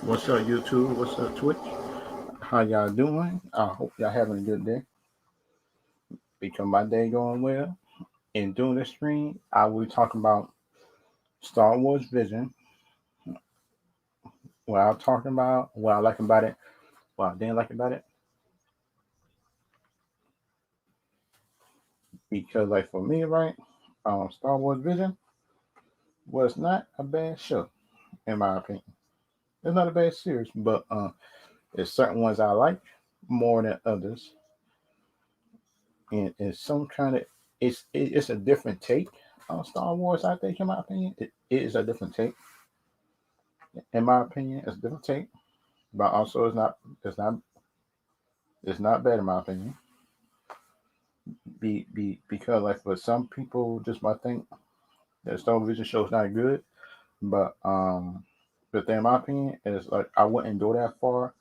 What's up, YouTube? What's up, Twitch? How y'all doing? I hope y'all having a good day because my day going well. And during the stream, I will be talking about Star Wars Vision, what I'm talking about, what I like about it, what I didn't like about it. Because, like, for me, right, Star Wars Vision was not a bad show, in my opinion. It's not a bad series, but there's certain ones I like more than others. And it's some kind of it's a different take on Star Wars. I think, in my opinion, it is a different take. In my opinion, it's a different take, but also it's not bad in my opinion. Because like for some people, just might think that Star Wars Vision show is not good, but the thing in my opinion is like I wouldn't go that far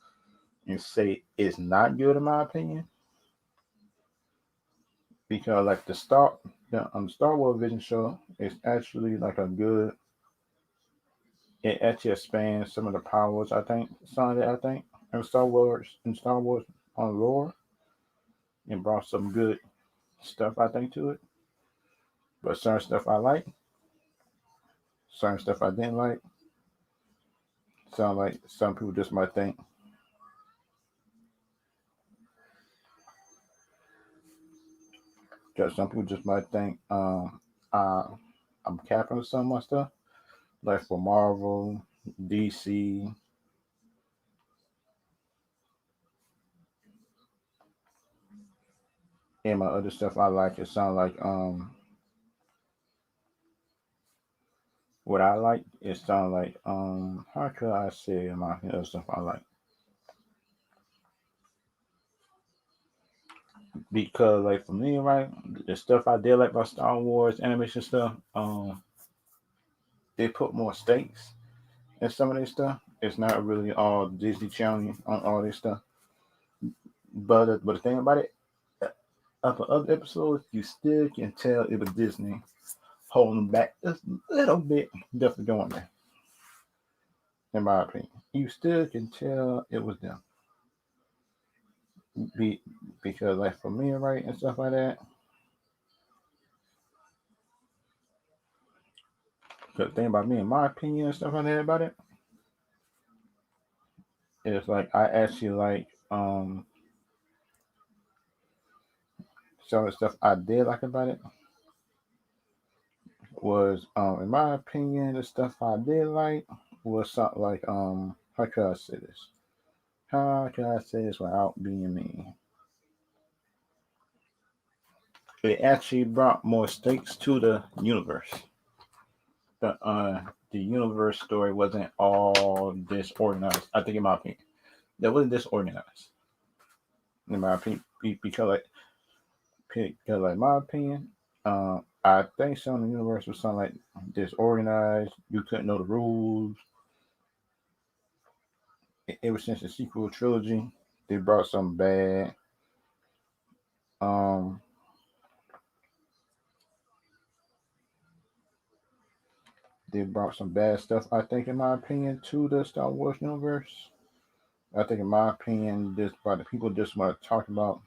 and say it's not good in my opinion because like the Star Wars Vision show is actually like a good. It actually expands some of the powers. I think some of it. I think in Star Wars on lore and brought some good stuff I think to it. But certain stuff I like, certain stuff I didn't like. Sound like some people just might think some people just might think uh, I'm capping some of my stuff. Like for Marvel, DC, and my other stuff I like. It sound like what I like. It sound like how could I say my other stuff I like? Because like for me, right, the stuff I did like about Star Wars animation stuff, they put more stakes in some of this stuff. It's not really all Disney Channel on all this stuff. But the thing about it, up for other episodes, you still can tell it was Disney holding back just a little bit, definitely going there. In my opinion, you still can tell it was them. Be, because like for me, right, and stuff like that. Because the thing about me, in my opinion, and stuff like that about it, is like I actually like some of the stuff I did like about it was in my opinion the stuff I did like was something like how could I say this? How can I say this without being mean? It actually brought more stakes to the universe. The universe story wasn't all disorganized. I think in my opinion, that wasn't disorganized. In my opinion, because like my opinion, I think some of the universe was something like disorganized. You couldn't know the rules. Ever since the sequel trilogy, they brought some bad. Um, they brought some bad stuff. I think, in my opinion, to the Star Wars universe. I think, in my opinion, this by the people just want to talk about.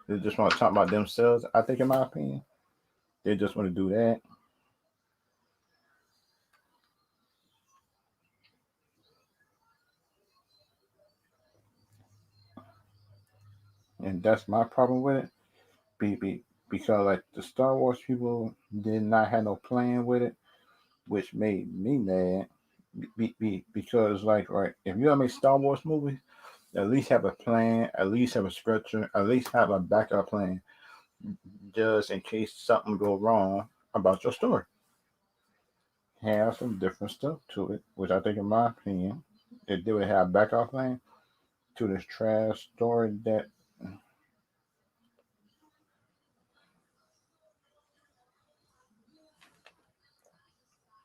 They just want to talk about themselves. I think, in my opinion, they just want to do that, and that's my problem with it. Because like the Star Wars people did not have no plan with it, which made me mad. Because like right, if you gonna make Star Wars movies, at least have a plan, at least have a structure, at least have a backup plan, just in case something go wrong about your story. Have some different stuff to it, which I think, in my opinion, if they would have a backup plan to this trash story that,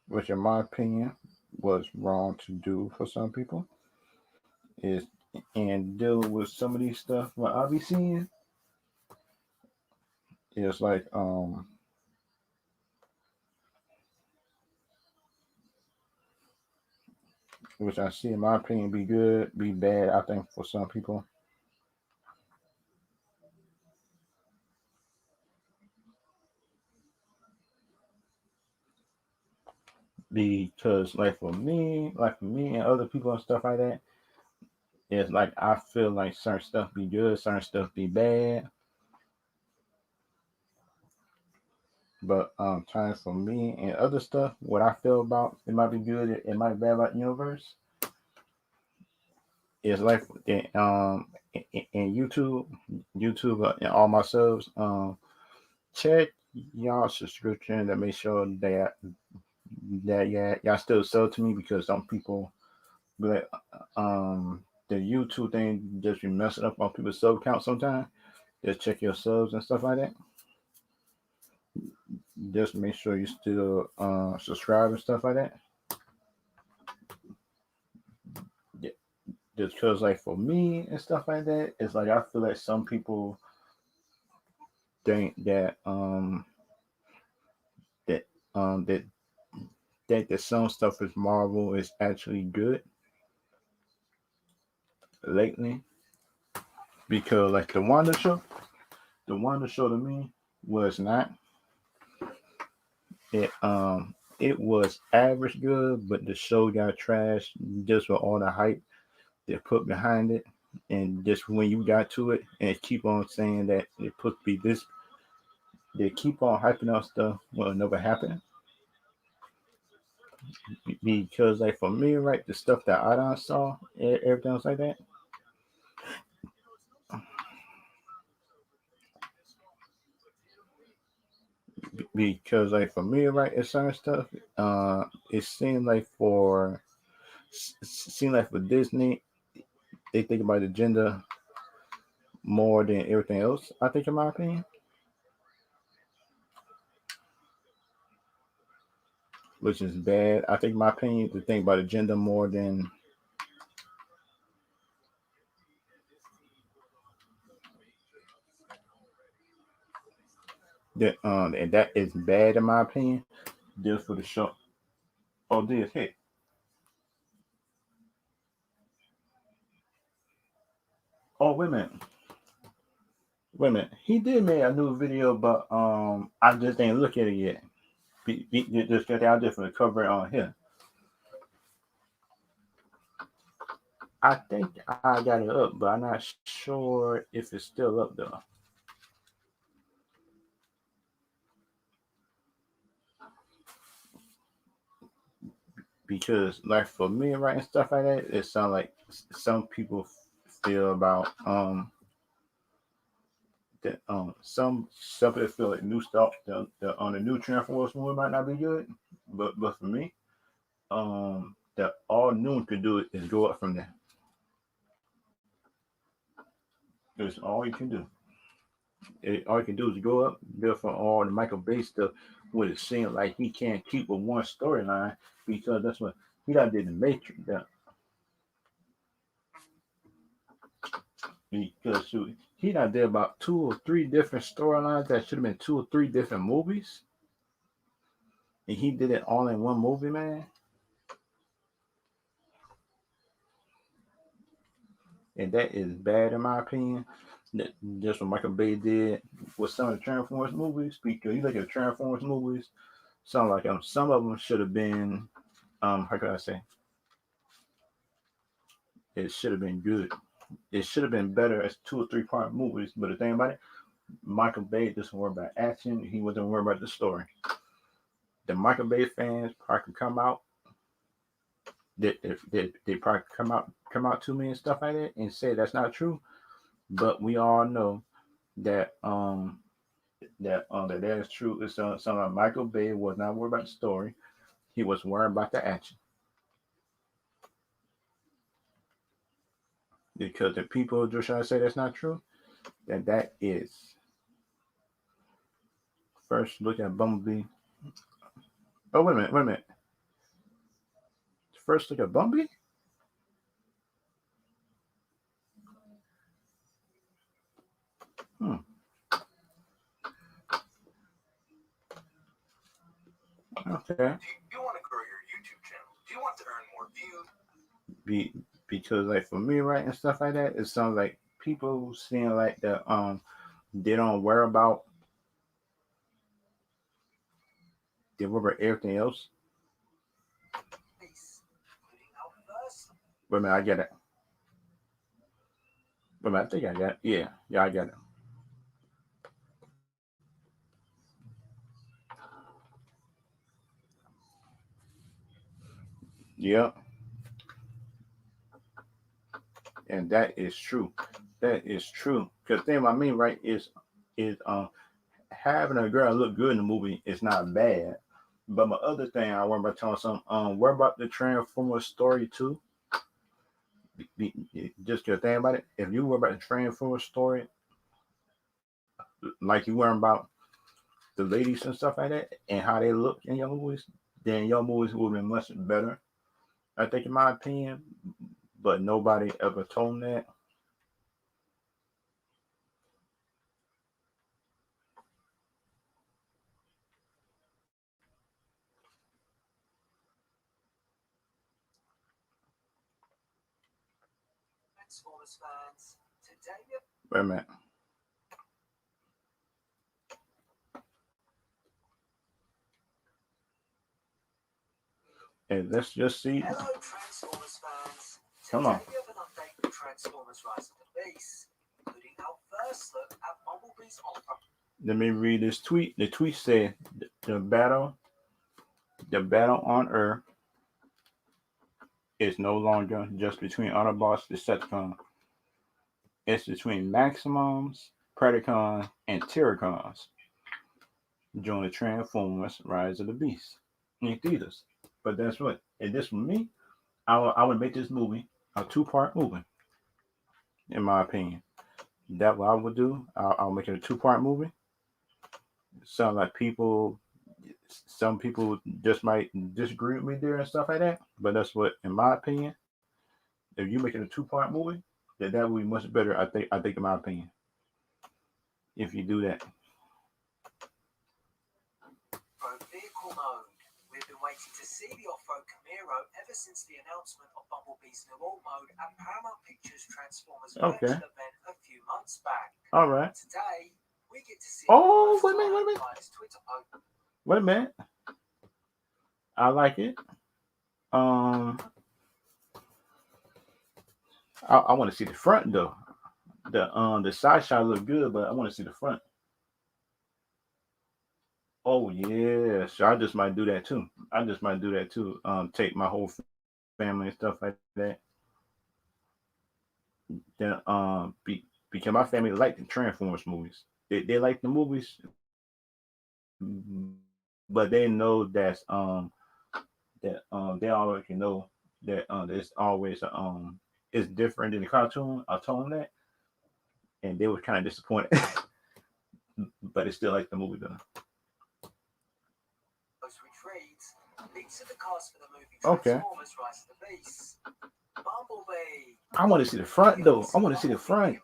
which in my opinion was wrong to do for some people, is and dealing with some of these stuff what I be seeing is like which I see in my opinion be good, be bad. I think for some people, because like for me and other people and stuff like that, it's like I feel like certain stuff be good, certain stuff be bad. But times for me and other stuff, what I feel about it might be good, it might be bad about the universe. It's like in YouTube, and all my subs, check y'all subscription to make sure that yeah, y'all still sell to me because some people be like, the YouTube thing just be messing up on people's sub count sometimes. Just check your subs and stuff like that. Just make sure you still subscribe and stuff like that. Yeah, just cause like for me and stuff like that, it's like I feel like some people think that that think that some stuff is Marvel is actually good lately because like the Wanda show to me was not it was average good, but the show got trashed just with all the hype they put behind it, and just when you got to it and keep on saying that it put to be this, they keep on hyping up stuff will never happen because like for me, right, the stuff that I done saw, everything else like that, because like for me, right, it's certain stuff, it seemed like seemed like for Disney, they think about the gender more than everything else. I think, in my opinion, which is bad. I think, in my opinion, to think about the gender more than that, and that is bad in my opinion. Just for the show. Oh, this hey, oh wait a minute. He did make a new video, but I just didn't look at it yet. Just got out there for the cover on here. I think I got it up, but I'm not sure if it's still up though. Because like for me writing stuff like that, it sounds like some people feel about that some people feel like new stuff the on the new Transformers movie might not be good, but for me, that all Noon can do is go up from there. That's all you can do. All you can do is go up there for all the Michael Bay stuff. What it seems like he can't keep with one storyline because that's what he done did the Matrix. Because shoot, he done did about two or three different storylines that should have been two or three different movies, and he did it all in one movie, man. And that is bad in my opinion. Just what Michael Bay did with some of the Transformers movies. Because you look at the Transformers movies, some of them should have been how could I say, it should have been good. It should have been better as two or three part movies. But the thing about it, Michael Bay doesn't worry about action. He wasn't worried about the story. The Michael Bay fans probably could come out. They probably come out to me and stuff like that and say that's not true. But we all know that that is true. It's something like Michael Bay was not worried about the story. He was worried about the action. Because the people just trying to say that's not true, that is. First look at Bumblebee. Oh wait a minute. First look at Bumblebee. Hmm. Okay. Do you want to grow your YouTube channel? Do you want to earn more views? be because like for me, right, and stuff like that, it sounds like people seem like the they don't worry about everything else. Wait a minute, I get it. Wait a minute, I think I got it. Yeah, I got it. Yep, and that is true. That is true. Because thing I mean, right, is having a girl look good in the movie is not bad. But my other thing I want about telling some what about the Transformers story too? Just your thing about it. If you were about the Transformers story, like you were about the ladies and stuff like that, and how they look in your movies, then your movies would be much better. I think, in my opinion. But nobody ever told me that. Wait a minute. And let's just see. Hello, Transformers fans. Come on. We have an update for Transformers Rise of the Beast, including our first look at Bumblebee's opera. Let me read this tweet. The tweet said the battle on Earth is no longer just between Autobots and Decepticons. It's between Maximums, Predacons, and Terracons. Join the Transformers Rise of the Beast in theaters. But that's what. And this for me, I would make this movie a two-part movie, in my opinion. That what I would do. I'll make it a two-part movie. Sound like some people just might disagree with me there and stuff like that. But that's what, in my opinion, if you make it a two-part movie, that would be much better. I think, in my opinion, if you do that. Vehicle mode. We've been waiting to see the off-road Camaro ever since the announcement of Bumblebee's new all mode at Paramount Pictures Transformers virtual event a few months back. All right. Today we get to see. Oh, wait a minute. Wait a minute. I like it. I want to see the front though. The side shot look good, but I want to see the front. Oh yeah, so I just might do that too. I just might do that too. Take my whole family and stuff like that. Then because my family like the Transformers movies. They like the movies, but they know that they already know that there's always it's different than the cartoon. I told them that, and they were kind of disappointed, but they still like the movie though. Okay. I want to see the front though. I want to see the front.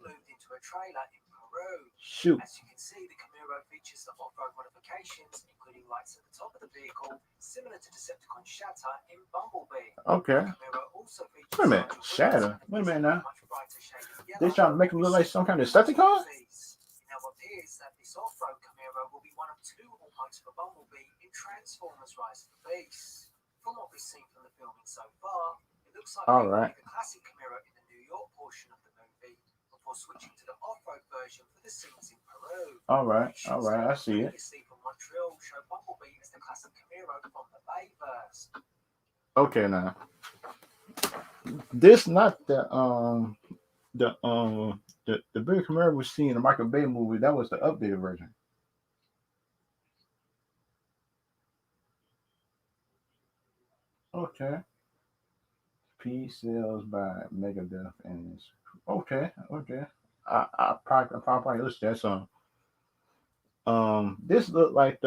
Shoot. As you can see, the Camaro features the off-road modifications, including lights at the top of the vehicle, similar to Decepticon Shatter in Bumblebee. Okay. Wait a minute, Shatter? Wait a minute now. They trying to make him look like some kind of Decepticon? Now appears that this off-road Camaro will be one of two all-modes for Bumblebee in Transformers Rise of the Beast. From what we've seen from the filming so far, it looks like the classic Camaro in the New York portion of the movie before switching to the off-road version for the scenes in Peru. All right, I see it. From Montreal show Bumblebee as the classic Camaro from the Bayverse. Okay, now this not the big Camaro we see in the Michael Bay movie. That was the updated version. Okay. P sales by Megadeth and okay. I probably listen to that song. This looked like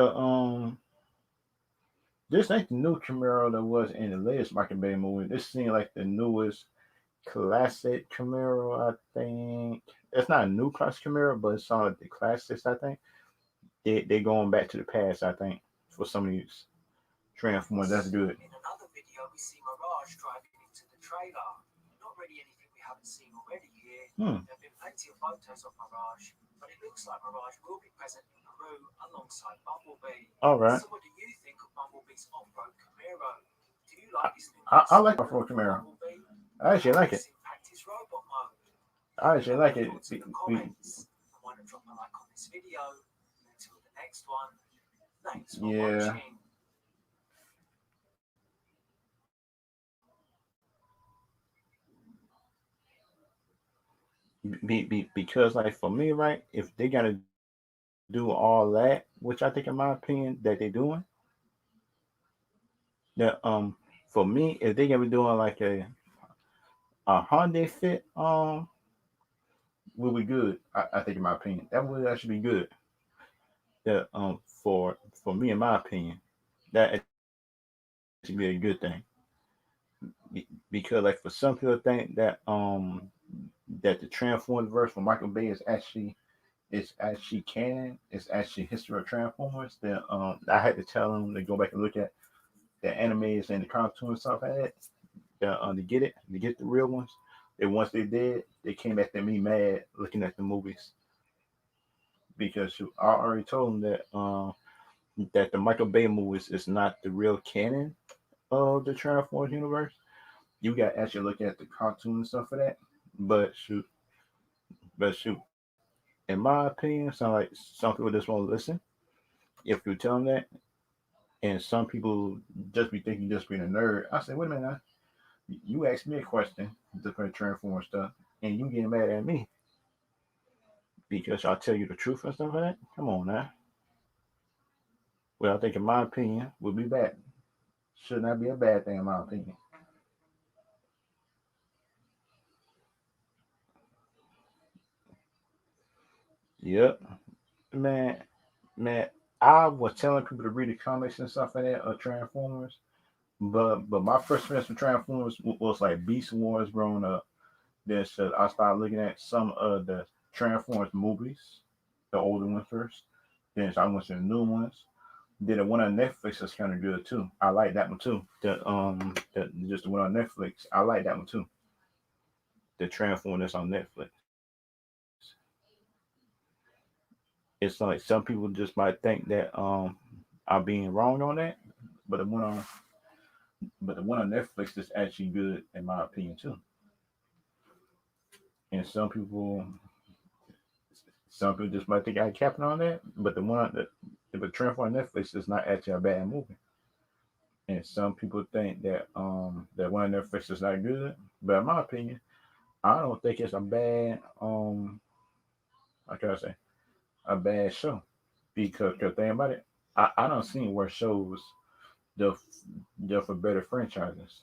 this ain't the new Camaro that was in the latest Michael Bay movie. This seems like the newest classic Camaro. I think it's not a new classic Camaro, but it's on the classics. I think they going back to the past. I think for some of these Transformers, that's good. In another video, we see Mirage driving into the Hmm. All right. I like Afro Camaro. I actually like it. I actually like it. Yeah. Because like for me, right, if they gotta do all that, which I think in my opinion that they're doing, that for me, if they gotta be doing like a Hyundai Fit, will be good. I think in my opinion that would actually be good. That for me in my opinion, that actually be a good thing. Because like for some people think that the Transformers verse from Michael Bay is actually canon. It's actually history of Transformers. Then I had to tell them to go back and look at the animes and the cartoons and stuff like that. To get the real ones. And once they did, they came back to me mad looking at the movies because I already told them that the Michael Bay movies is not the real canon of the Transformers universe. You got to actually look at the cartoon and stuff for that. But shoot, but shoot, in my opinion, sound like some people just won't listen if you tell them that, and some people just be thinking just being a nerd. I say, wait a minute, now. You asked me a question, different Transformer stuff, and you getting mad at me because I'll tell you the truth and stuff like that. Come on now. Well, I think in my opinion would be bad. Should not be a bad thing in my opinion. Yep, man, man. I was telling people to read the comics and stuff like that of Transformers, but my first experience with Transformers was like Beast Wars growing up. Then so I started looking at some of the Transformers movies, the older ones first. Then so I went to the new ones. Then the one on Netflix is kind of good too. I like that one too. Just the one on Netflix. I like that one too. The Transformers on Netflix. It's like some people just might think that I'm being wrong on that, but the one on Netflix is actually good in my opinion too. And some people just might think I capping on that, but the Transformers on Netflix is not actually a bad movie. And some people think that one on Netflix is not good, but in my opinion, I don't think it's a bad how can I say a bad show because cause think about it, I don't seen worse shows the for better franchises.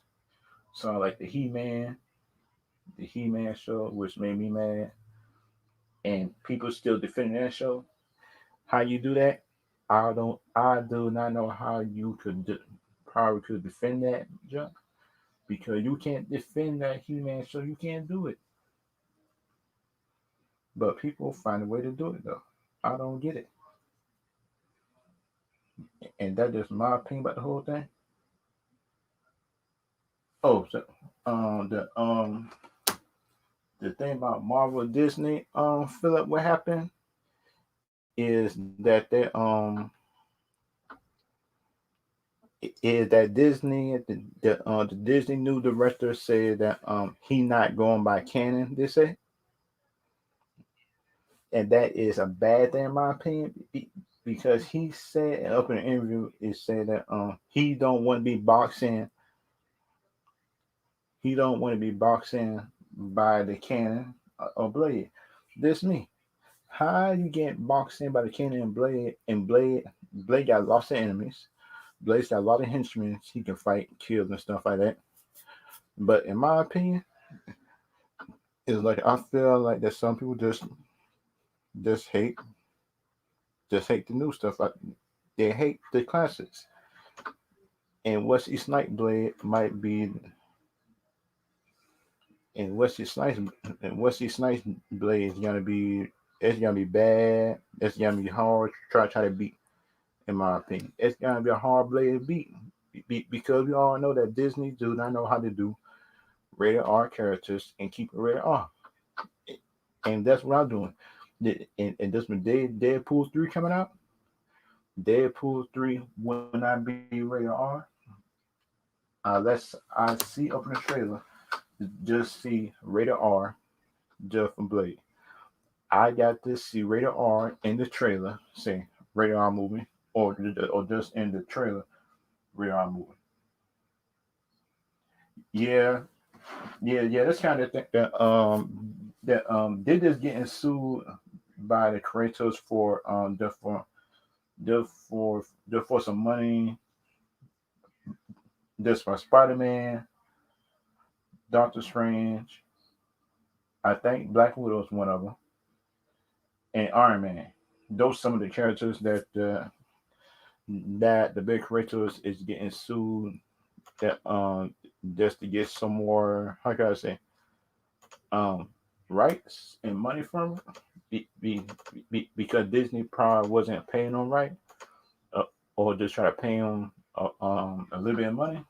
So like the He Man show, which made me mad, and people still defending that show. How you do that? I do not know how you probably could defend that junk because you can't defend that He Man show. You can't do it, but people find a way to do it though. I don't get it, and that's just my opinion about the whole thing. Oh, so the thing about Marvel Disney, Philip, what happened is that Disney the Disney new director said that he not going by canon. They say, and that is a bad thing in my opinion because he said up in an interview is said that he don't want to be boxing. He don't want to be boxing by the canon or Blade. This me. How you get boxed in by the Cannon and Blade got lots of enemies. Blade's got a lot of henchmen he can fight, kill, and stuff like that. But in my opinion, it's like I feel like that some people just hate the new stuff. Like they hate the classics. And Wesley Snipe Blade might be and Wesley Snipes Blade is gonna be it's gonna be bad. It's gonna be hard to try to beat in my opinion. It's gonna be a hard blade to beat because we all know that Disney do not know how to do rated R characters and keep it rated R. And that's what I'm doing. And this when Deadpool 3 coming out, Deadpool 3 will not be rated R unless I see open the trailer, just see rated R just from Blade. I got to see rated R in the trailer saying rated R movie, or just in the trailer rated R movie. Yeah, yeah. That's kind of thing that they're just getting sued by the creators for just for some money, just for Spider Man, Doctor Strange. I think Black Widow is one of them, and Iron Man. Those some of the characters that the big creators is getting sued that just to get some more, how can I say, um rights and money from it, because Disney probably wasn't paying them right, uh, or just try to pay them a little bit of money.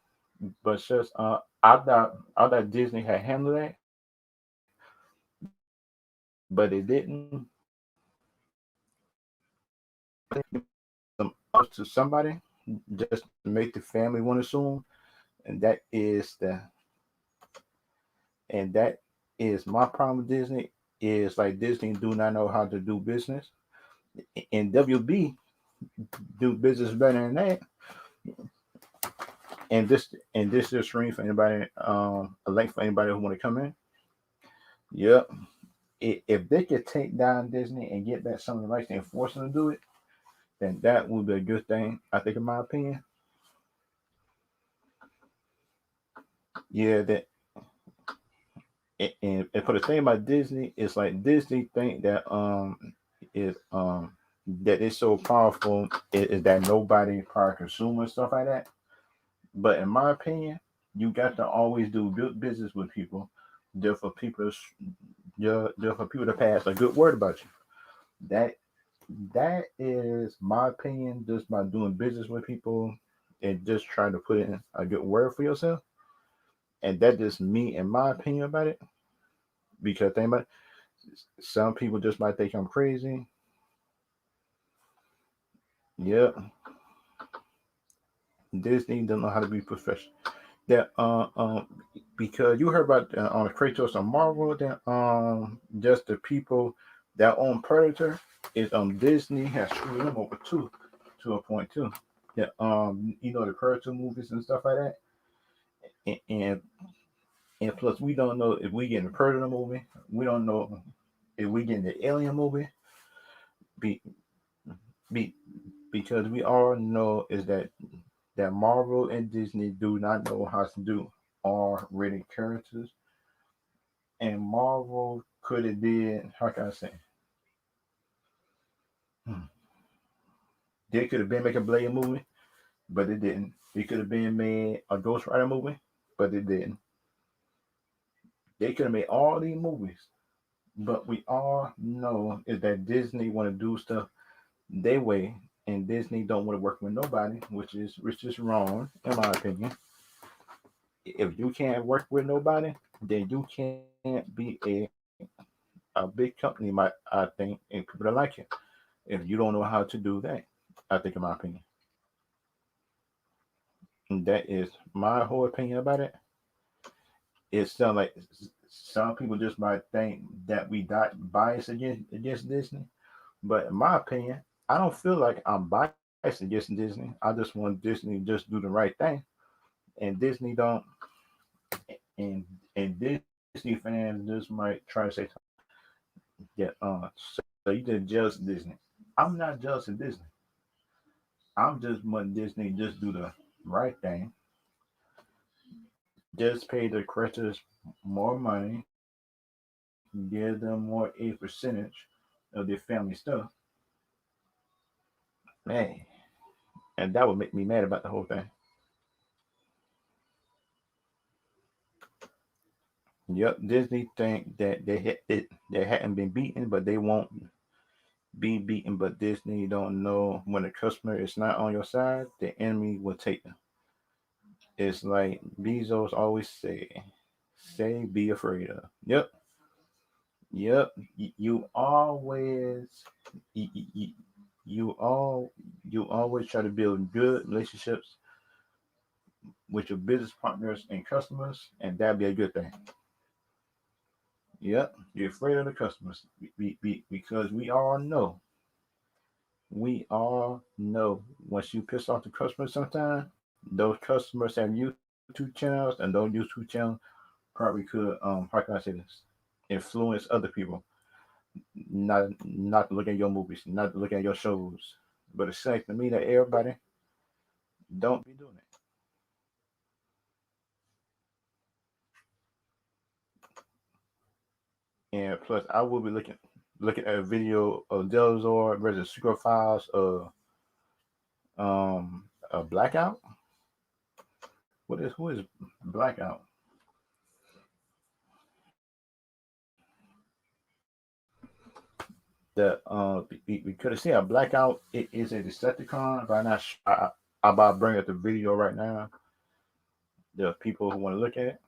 But it's just I thought Disney had handled that, but it didn't. Some up to somebody just to make the family want to sue them, and that is my problem with Disney. Is like Disney do not know how to do business, and WB do business better than that. And this is a stream for anybody, a link for anybody who want to come in. Yep. If they could take down Disney and get back some of the rights and force them to do it, then that would be a good thing. I think, in my opinion. Yeah. And for the thing about Disney, it's like Disney think is that it's so powerful is that nobody probably consume and stuff like that. But in my opinion, you got to always do good business with people, just for people just for people to pass a good word about you. That that is my opinion, just by doing business with people and just trying to put in a good word for yourself. And that just me and my opinion about it. Because think about it, some people just might think I'm crazy. Yep, Disney don't know how to be professional. That because you heard about on the Kratos on Marvel, that just the people that own Predator is Disney has screwed them over too, to a point too. Yeah, the Predator movies and stuff like that, and and plus we don't know if we get the Predator movie, we don't know if we get the Alien movie, be, be because we all know is that Marvel and Disney do not know how to do R-rated characters, and Marvel could have did, how can I say, Hmm. they could have been making a Blade movie, but it didn't. They could have been made a Ghost Rider movie, but it didn't. They could have made all these movies, but we all know is that Disney want to do stuff their way, and Disney don't want to work with nobody, which is wrong in my opinion. If you can't work with nobody, then you can't be a big company, I think, and people that like it. If you don't know how to do that, I think, in my opinion, and that is my whole opinion about it. It sounds like some people just might think that we got biased against Disney, but in my opinion, I don't feel like I'm biased against Disney. I just want Disney to just do the right thing, and Disney don't, and Disney fans just might try to say that so you just jealous of Disney. I'm not jealous of Disney. I'm just wanting Disney just do the right thing. Just pay the creators more money, give them more a percentage of their family stuff. Man, and that would make me mad about the whole thing. Yep, Disney think that they hadn't been beaten, but they won't be beaten. But Disney don't know when the customer is not on your side, the enemy will take them. It's like Bezos always say. Say be afraid of. Yep. Yep. You always you, you, you all you always try to build good relationships with your business partners and customers, and that'd be a good thing. Yep. You're afraid of the customers because we all know once you piss off the customers sometime, those customers have YouTube channels, and those YouTube channels probably could how can I say this? Influence other people not to look at your movies, not to look at your shows. But it's safe to me that everybody don't be doing it. And plus I will be looking at a video of Delzor versus Secret Files of a blackout. Who is blackout? The we could have seen a blackout. It is a Decepticon, but I'm not sure. I'm about to bring up the video right now. There are people who want to look at it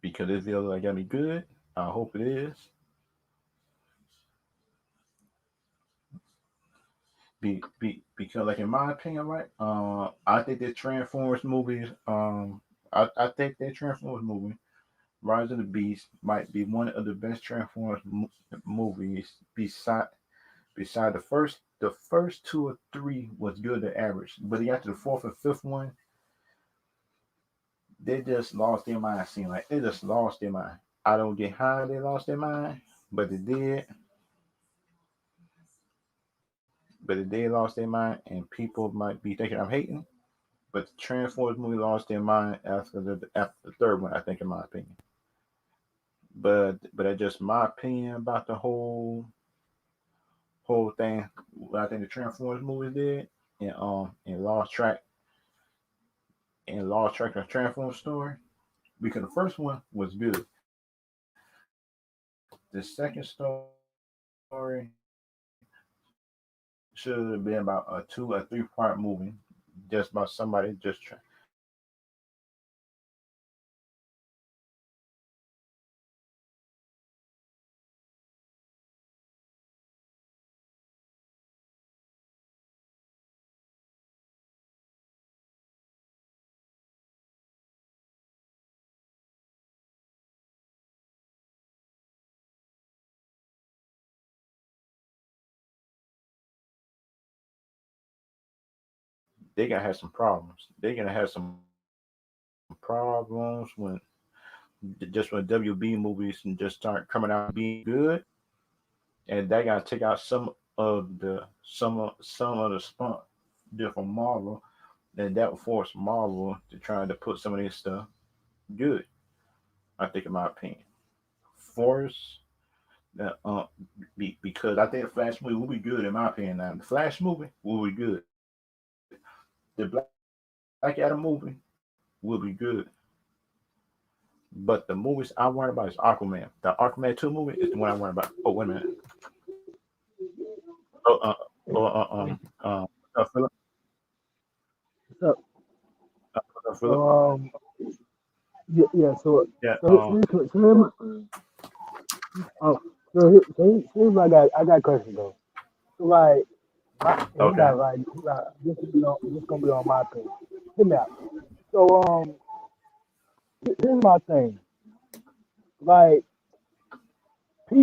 because this video like gonna be good. I hope it is. Because like in my opinion, right? I think the Transformers movies. I think that Transformers movie, Rise of the Beast, might be one of the best Transformers movies. Beside the first two or three was good to average, but they got to the fourth and fifth one, they just lost their mind. Seem like they just lost their mind. I don't get how they lost their mind, but they did. But they did lost their mind, and people might be thinking I'm hating. But the Transformers movie lost their mind after the third one, I think, in my opinion. But that's just my opinion about the whole thing. What I think the Transformers movies did, and lost track of the Transformers story, because the first one was good. The second story should have been about a two or three part movie, just about somebody just trying to get some money out of somebody. They're gonna have some problems. They're gonna have some problems when WB movies and just start coming out being good, and they gotta take out some of the spunk from Marvel, and that will force Marvel to try to put some of this stuff good. I think, in my opinion, force that because I think the Flash movie will be good in my opinion. Now the Flash movie will be good. The Black Adam movie will be good. But the movies I worry about is Aquaman. The Aquaman 2 movie is the one I worry about. Oh, wait a minute. Oh, Philip. So, Philip. yeah, yeah. Yeah. Oh, here's what I got a question though. So like, he Okay. not like, this gonna be on my opinion. Hear me out. So here's my thing. Like, but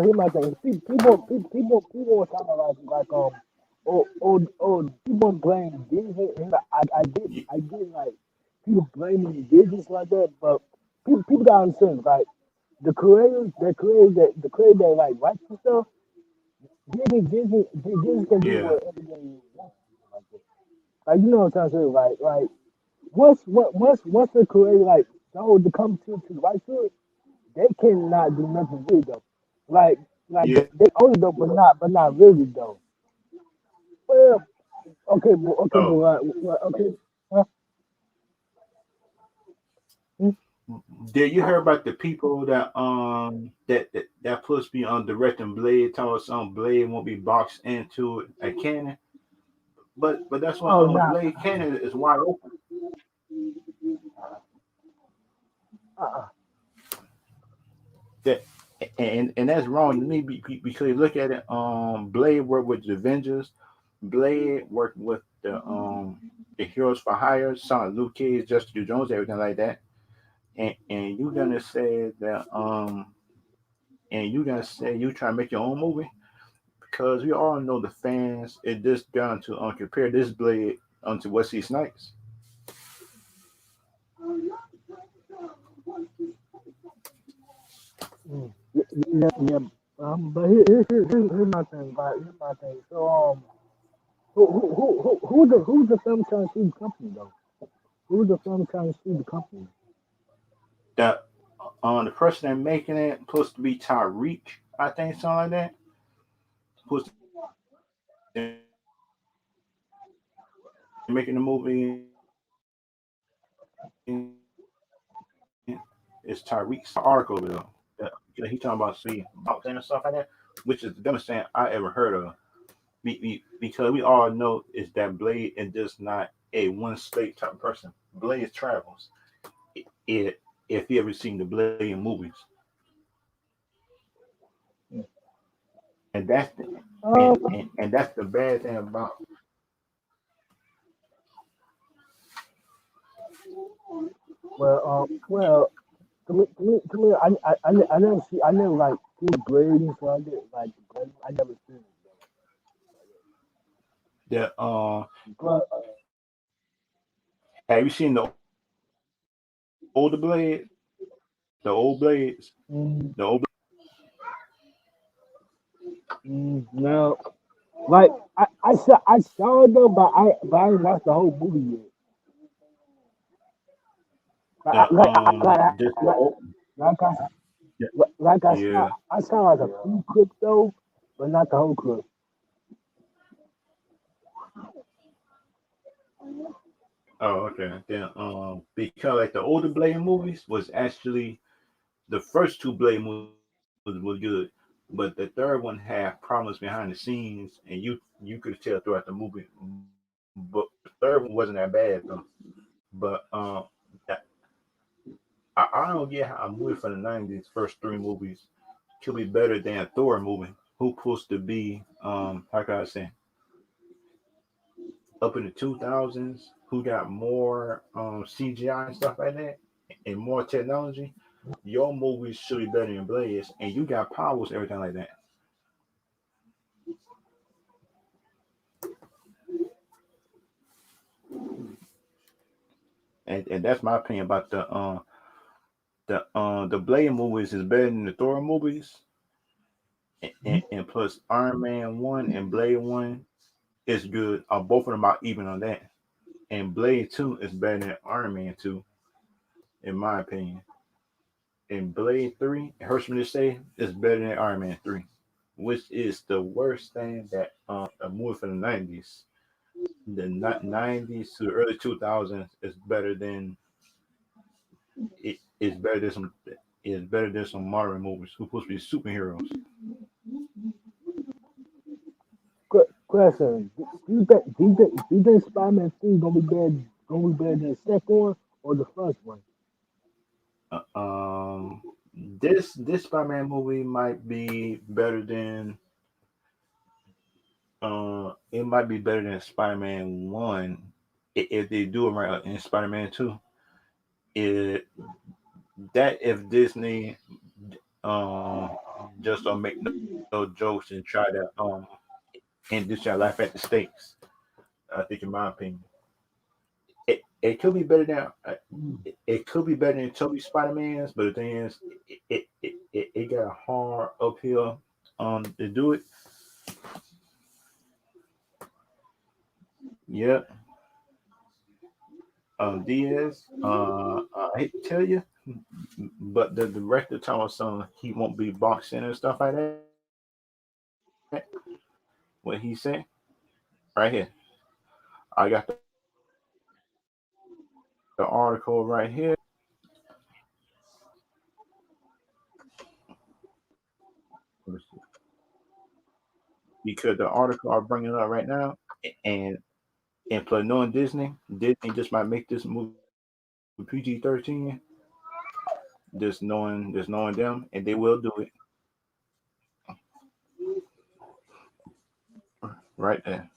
here's my thing. People were kind of people blame Disney. And I get like people blaming Disney like that, but people gotta understand like the creators that like write the stuff. Disney can do Yeah. whatever they want like that. Like you know what I'm trying to say, like once the creator like told to come to the right to it, they cannot do nothing with it though. Like Yeah. they own it though, but not really though. Well, okay, but Oh, okay, huh? Hmm? did you hear about the people that supposed to be on directing Blade, told us Blade won't be boxed into a cannon? but that's when Oh, nah. Blade Cannon is wide open. Uh-uh. That and that's wrong to me because you look at it. Blade worked with the Avengers. Blade worked with the Heroes for Hire, Son of Luke Cage, Justice Jones, everything like that. And you're gonna say that and you're gonna say you try to make your own movie because we all know the fans it just down to compare this Blade onto Wesley Snipes. Yeah, yeah. But here's my thing, right? Here's my thing. So, who's the film trying to sue the company though? Who's the film trying to sue the company? That the person that making it supposed to be Tyreek, I think something like that. Supposed to making the movie it's Tyreek. I saw an article over there. He talking about see boxing and stuff like that, which is the dumbest thing I ever heard of. Because we all know is that Blade is just not a one state type of person. Blade travels. It if you ever seen the Blade movies, and that's the, Um, and that's the bad thing about well, to me, I never see, I never like see the grading, so I get like the grading. I never seen it the though. have you seen the older Blades? The old Blades? The old Mm, no, like I saw it though, but I didn't watch the whole movie yet. Like I, the like I, like I, just the like, old like I yeah, like yeah. I saw like a few clips though, but not the whole clip. Oh, okay. Then because like the older Blade movies was actually the first two Blade movies was good, but the third one had problems behind the scenes, and you could tell throughout the movie. But the third one wasn't that bad though. But I don't get how a movie from the '90s, first three movies, could be better than a Thor movie. Who supposed to be how can I say up in the 2000s? Who got more CGI and stuff like that, and more technology? Your movies should be better than Blaze, and you got powers, everything like that. And that's my opinion about the Blade movies is better than the Thor movies, and plus Iron Man one and Blade one is good. Both of them are even on that. And Blade two is better than Iron Man two, in my opinion. And Blade three, it hurts me to say, is better than Iron Man three, which is the worst thing that a movie from the '90s, the '90s to the early 2000s is better than it is better than some is better than some Marvel movies who supposed to be superheroes. Question: do you think Spider-Man 3 gonna be better than the second one or the first one? This Spider-Man movie might be better than it might be better than Spider-Man one if they do it right in Spider-Man two. It that if Disney um just don't make no jokes and try to and just try to laugh at the stakes. I think, in my opinion, it could be better than it could be better than Toby Spider Man's, but the thing is, it got a hard uphill to do it. Yeah, Diaz. I hate to tell you, but the director told us he won't be boxing and stuff like that. What he said right here. I got the article right here. Because the article I'm bringing up right now, and And plus, knowing Disney just might make this movie PG-13. Just knowing them, and they will do it right there.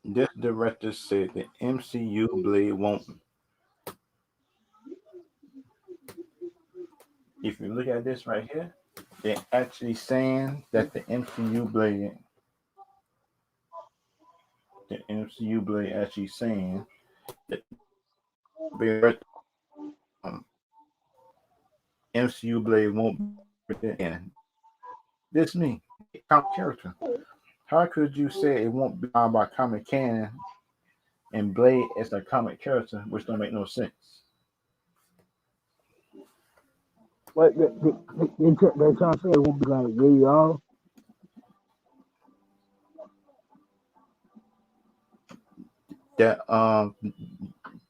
This director said the MCU Blade won't. If you look at this right here, they're actually saying that the MCU Blade actually saying that the MCU Blade won't be in. This me, comic character. How could you say it won't be bound by comic canon and Blade as a comic character, which don't make no sense? What they trying to say it won't be like really all. That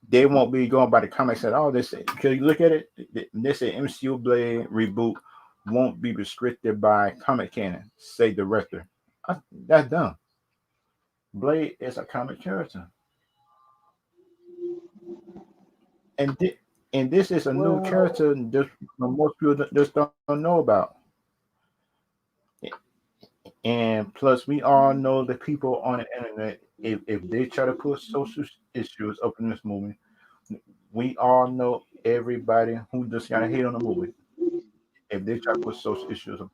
they won't be going by the comics at all. They say because you look at it, they say MCU Blade reboot won't be restricted by comic canon. Say director. That's dumb. Blade is a comic character, and and this is a new Well, character that most people just don't know about. And plus, we all know the people on the internet. If they try to put social issues up in this movie, we all know everybody who just got to hate on the movie. If they try to put social issues up,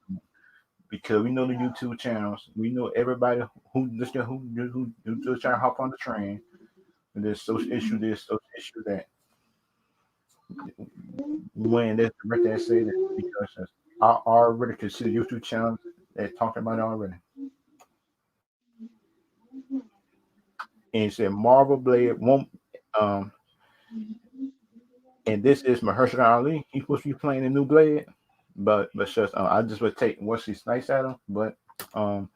because we know the YouTube channels, we know everybody who just trying to hop on the train. And there's social issue this, social issue that. When there's director that say that because I already consider YouTube channels that talking about it already. And he said Marvel Blade won't. Um, and this is Mahershala Ali. He's supposed to be playing the new Blade, but just I just would take Wesley Snipes at him. But um,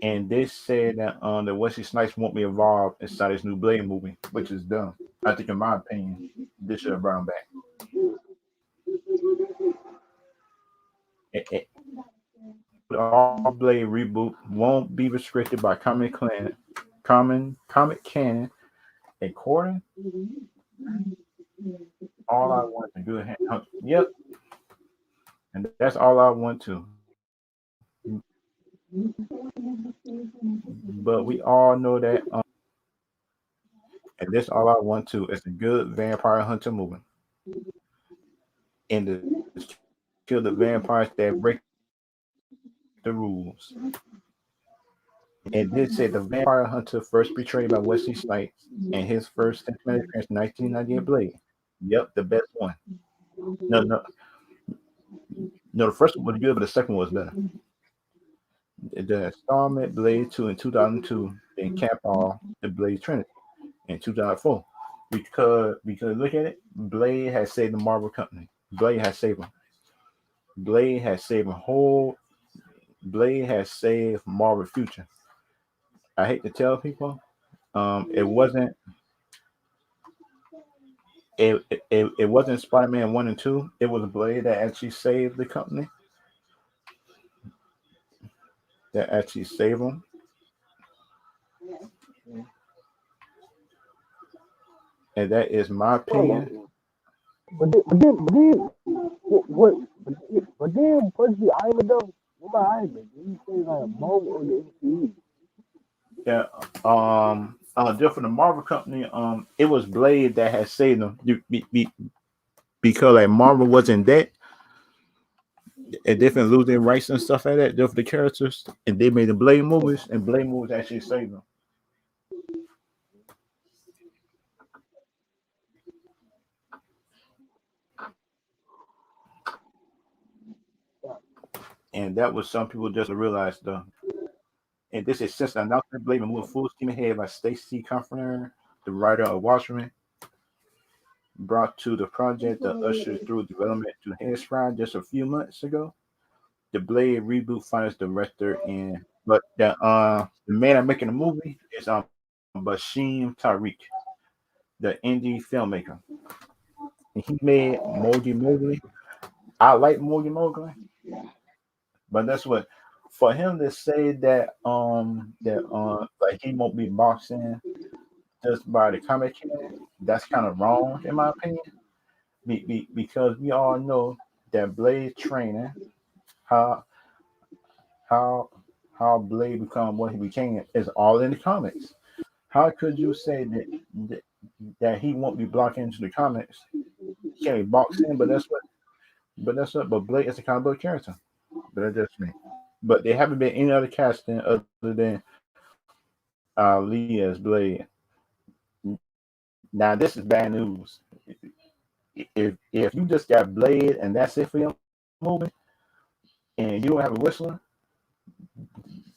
and they said that that Wesley Snipes won't be involved inside this new Blade movie, which is dumb. I think, in my opinion, this should have brought him back. All Blade reboot won't be restricted by comic canon. According, all I want is a good hand. Yep, and that's all I want to. But we all know that, and this all I want to is a good vampire hunter movie, and to kill the vampires that break the rules. And this said the vampire hunter first betrayed by Wesley Snipes and his first cinematic appearance, 1998 Blade. Yep, the best one. No, no, no. The first one was good, but the second one was better. The installment Blade 2 in 2002, then cap off the Blade Trinity in 2004. Because look at it, Blade has saved the Marvel company. Blade has saved them. Blade has saved a whole. Blade has saved Marvel future. I hate to tell people, it wasn't it wasn't Spider-Man 1 and 2. It was Blade that actually saved the company. That actually saved them, and that is my opinion. well, what? But then, supposed to be Iron Man though. What about Iron Man? Did you say like a Marvel or the MCU? Yeah. Just for the Marvel company, it was Blade that had saved them because like Marvel wasn't that, and different losing rights and stuff like that. Just for the characters, and they made the Blade movies, and Blade movies actually saved them. And that was some people just realized though. And this is since the announcement, Blade moved full steam ahead by Stacey Comforter, the writer of Watchmen, brought to the project the usher through development to Hairspray just a few months ago. The Blade reboot finds director in, but the man that making the movie is Bashim Tariq, the indie filmmaker, and he made Mogi Mowgli. I like Mogi Mowgli, but that's what for him to say that like he won't be boxing just by the comic canon, that's kind of wrong in my opinion. Because we all know that Blade training, how how how Blade become what he became is all in the comics. How could you say that, that he won't be blocking into the comics? He can't be boxing, but Blade is a comic book character. But that's just me. But there haven't been any other casting other than Lee as Blade. Now this is bad news. If you just got Blade and that's it for your movie, and you don't have a whistler,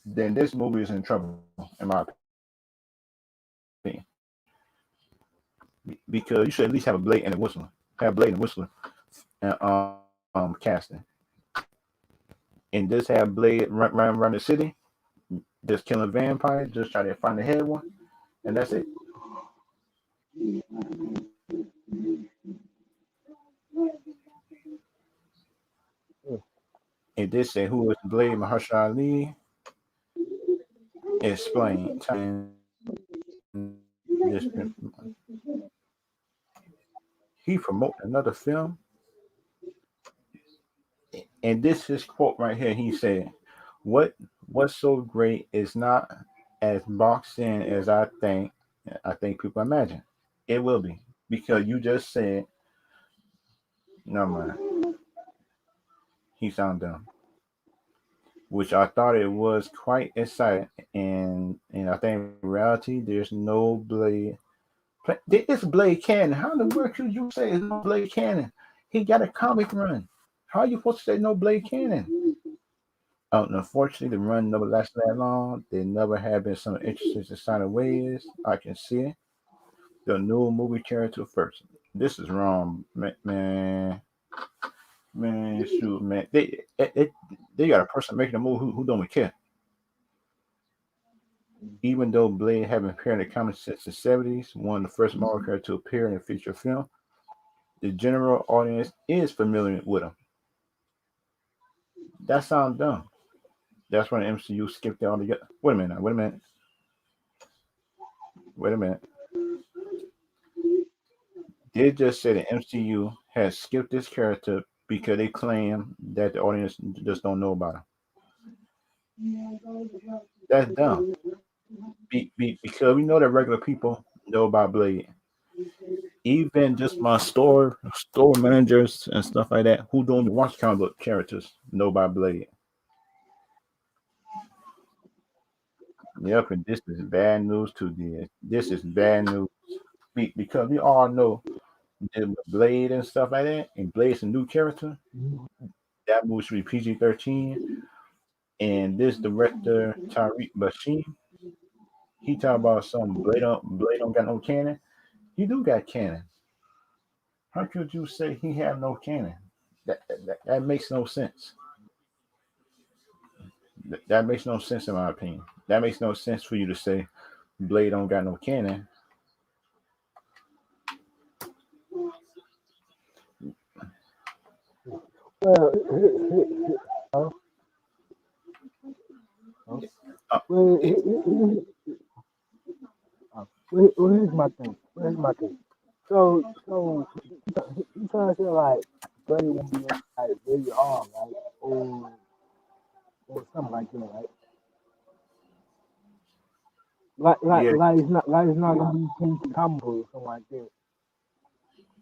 then this movie is in trouble, in my opinion. Because you should at least have a Blade and a whistler, have Blade and a whistler, casting, and just have Blade run around the city, just killing vampires, just try to find the head one, and that's it. And this say who is Blade Mahershala Ali? Explain. Time this he promote another film, and this his quote right here. He said, "What what's so great is not as boxed in as I think people imagine. It will be because you just said no man. He sound dumb, which I thought it was quite exciting, and I think in reality there's no Blade. It's Blade Cannon. How in the world could you say it's no Blade Cannon? He got a comic run. How are you supposed to say no Blade Cannon? Unfortunately, the run never lasted that long. There never have been some interesting designer ways. I can see it. The new movie character first. This is wrong, man, shoot, man. They got a person making a movie who don't care. Even though Blade haven't appeared in the comics since the 70s, one of the first Marvel characters to appear in a feature film, the general audience is familiar with him. That sounds dumb. That's when the MCU skipped it altogether. Wait a minute. Now, wait a minute. They just said the MCU has skipped this character because they claim that the audience just don't know about him. That's dumb. Because we know that regular people know about Blade. Even just my store managers and stuff like that who don't even watch comic book characters know about Blade. Yep, and this is bad news too, dear. This is bad news because we all know that Blade and stuff like that, and Blade's a new character. That movie should be PG-13. And this director Tariq Bashir, he talk about some Blade don't got no cannon. He do got cannon. How could you say he have no cannon? That makes no sense. That makes no sense in my opinion. That makes no sense for you to say Blade don't got no cannon. Well, Uh, well, it, here's my thing. Here's my thing. So you trying to say like Buddy won't be like very arm, right? Or something like that, right? yeah, Like it's not gonna be King Combo or something like that.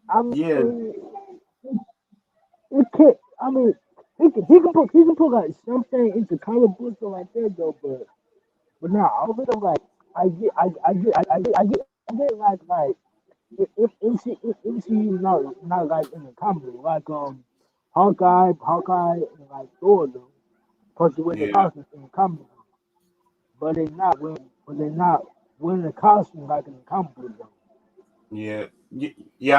I yeah, mean, it can't. I mean, he can put like something into comic books or like that though, but now all of it I'm like I get if she's not like in the comic like Hawkeye and like Thor though, supposed to wear the yeah, costumes in the comic, but they're not wearing the costume like in the comic book though. yeah.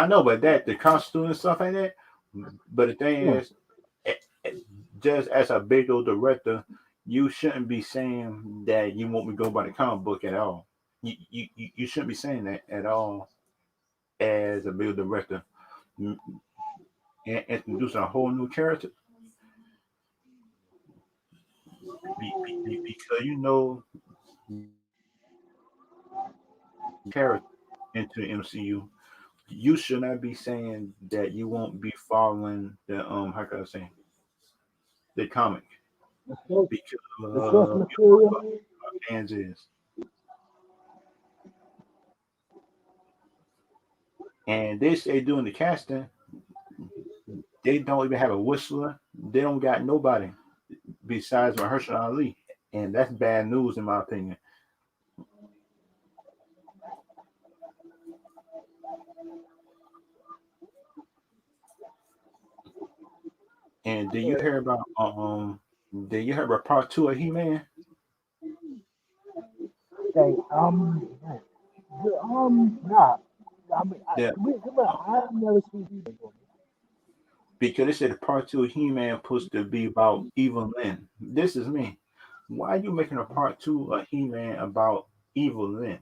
I know, but that the costume and stuff like that. But the thing Yeah. is, eh, eh, just as a big old director, you shouldn't be saying that you want me to go by the comic book at all. You shouldn't be saying that at all as a big director. Mm, and introducing a whole new character. because character into the MCU, you should not be saying that you won't be following the how can I say the comic The source, because the source material. fans is, and they say doing the casting, they don't even have a whistler. They don't got nobody besides Mahershala Ali, and that's bad news in my opinion. And did you Yeah. hear about did you hear about part two of He Man? They nah. I mean, Yeah, I've never seen people. because they said the part two of He Man supposed to be about Evil Lynn. This is me. Why are you making a part two of He Man about Evil Lynn?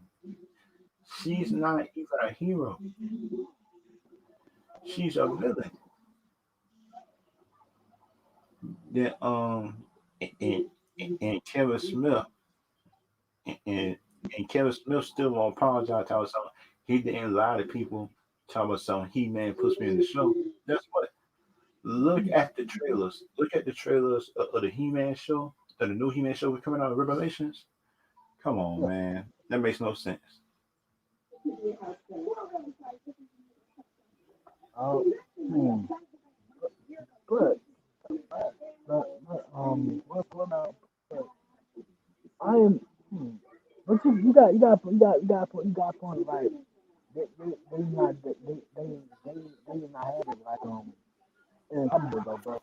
She's not even a hero. She's a villain. Then and, and Kevin Smith and and Kevin Smith still won't apologize. Tell us something. He didn't lie to people. Tell us something. He Man puts me in the show. That's what. Look at the trailers. Look at the trailers of the He Man show. Of the new He Man show coming out of Revelations. Come on, Yeah. man. That makes no sense. Hmm. But, what about? I am. Hmm. But you got point like they not they not have it like in comic book though, bro.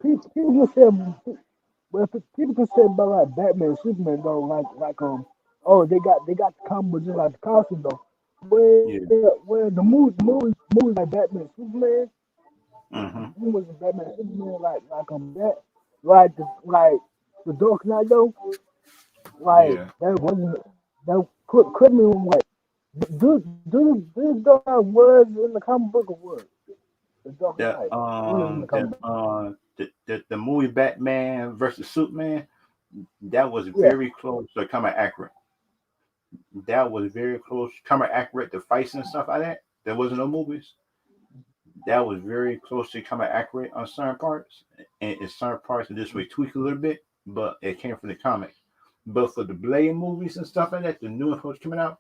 People can say, well, people can say about like Batman, Superman though, oh they got the comic book just like the costume though. Yeah. Where the movies like Batman, Superman, Mm-hmm. movies like Batman, Superman, that, like the Dark Knight though, like Yeah. that wasn't that could me what do this Dark Knight was in the comic book or what? The Dark The Knight was in the comic book. the movie Batman versus Superman, that was Yeah, very close to coming accurate. That was very close, coming accurate to fights and stuff like that. There wasn't no movies. That was very close to coming accurate on certain parts, and in certain parts, this way tweak a little bit, but it came from the comic. But for the Blade movies and stuff like that, the new approach coming out,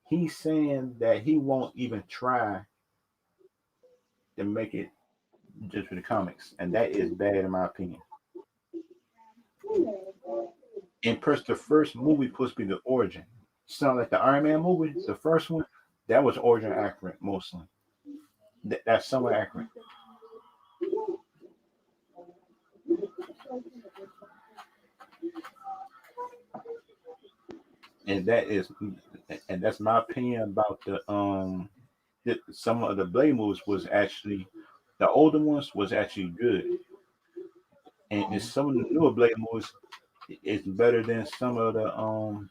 he's saying that he won't even try to make it just for the comics, and that is bad in my opinion. And plus, the first movie supposed to be the origin. Sound like the Iron Man movie, the first one, that was origin accurate mostly. That's somewhat accurate, and that's my opinion about some of the Blade movies was actually the older ones was actually good, and some of the newer Blade movies is better than some of the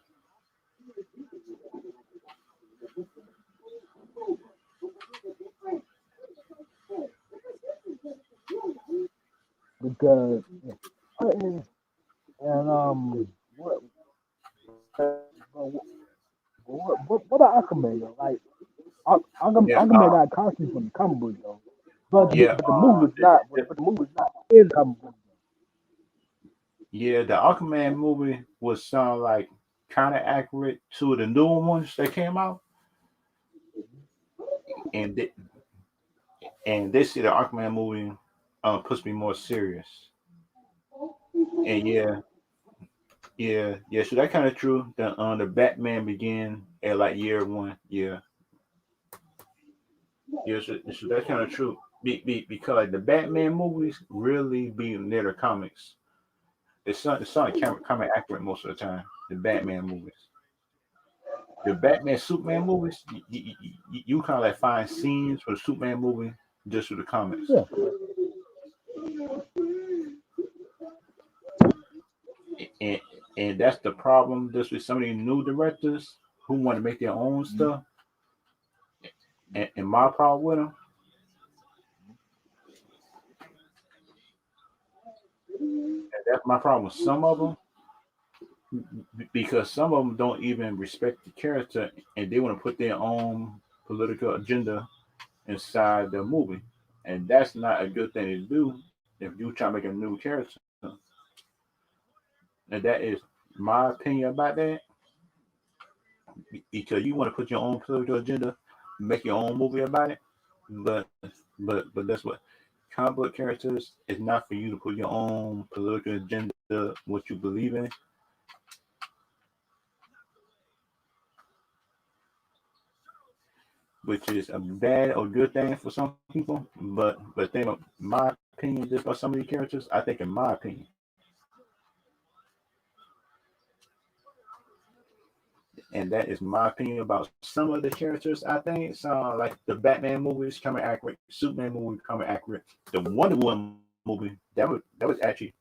because and what about Aquaman though? Like yeah Aquaman got costume from the comic book though, yeah but the movie's not. But the movie's not in the comic book. yeah the Aquaman movie was sound like kind of accurate to the newer ones that came out, and they see the Aquaman movie puts me more serious. And yeah. So that kind of true. The Batman began at like year one. Yeah. So that's kind of true. Because like the Batman movies really be near the comics. It's not comic accurate most of the time. The Batman movies, the Batman Superman movies, you kind of like find scenes for the Superman movie just for the comics. Yeah, And and that's the problem. Just with some of these new directors who want to make their own stuff. And my problem with them, And that's my problem. Some of them, because some of them don't even respect the character, and they want to put their own political agenda inside the movie, and that's not a good thing to do if you try to make a new character. And that is my opinion about that, because you want to put your own political agenda, make your own movie about it, but but that's what comic book characters is not for you to put your own political agenda, what you believe in. Which is a bad or good thing for some people. But then my opinion, just about some of these characters, I think in my opinion, and that is my opinion about some of the characters. I think like the Batman movies coming accurate, Superman movie coming accurate, the Wonder Woman movie that was actually,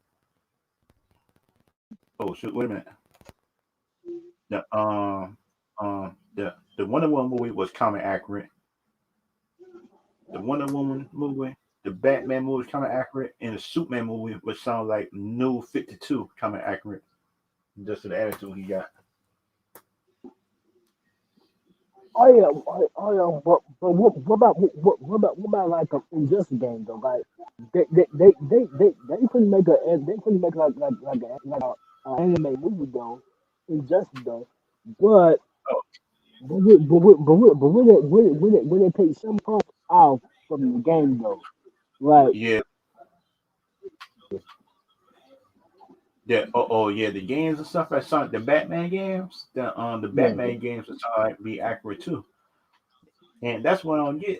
oh shoot, wait a minute, the the Wonder Woman movie was coming accurate. The Wonder Woman movie, the Batman movie was coming accurate, and the Superman movie would sound like New 52 coming accurate, just to the attitude he got. Oh yeah, oh yeah. But what about like a injustice game though? Like they couldn't make they couldn't make like a anime movie though, injustice though. But would it take some parts off from the game though? Like Yeah, yeah, the games and stuff like Sonic, the Batman games, the yeah, Batman games would sound like be accurate too, and that's what I don't get.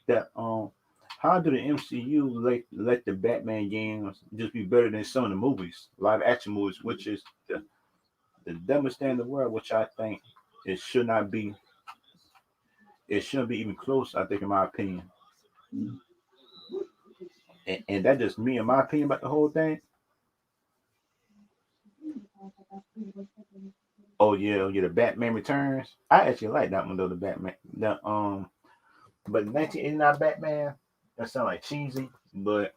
That how do the MCU let the Batman games just be better than some of the movies, live action movies, which is the dumbest thing in the world, which I think it should not be. It shouldn't be even close. I think, in my opinion, and that's just me, in my opinion, about the whole thing. Oh yeah, the Batman Returns. I actually like that one though. The Batman, but 1989 Batman. That sound like cheesy, but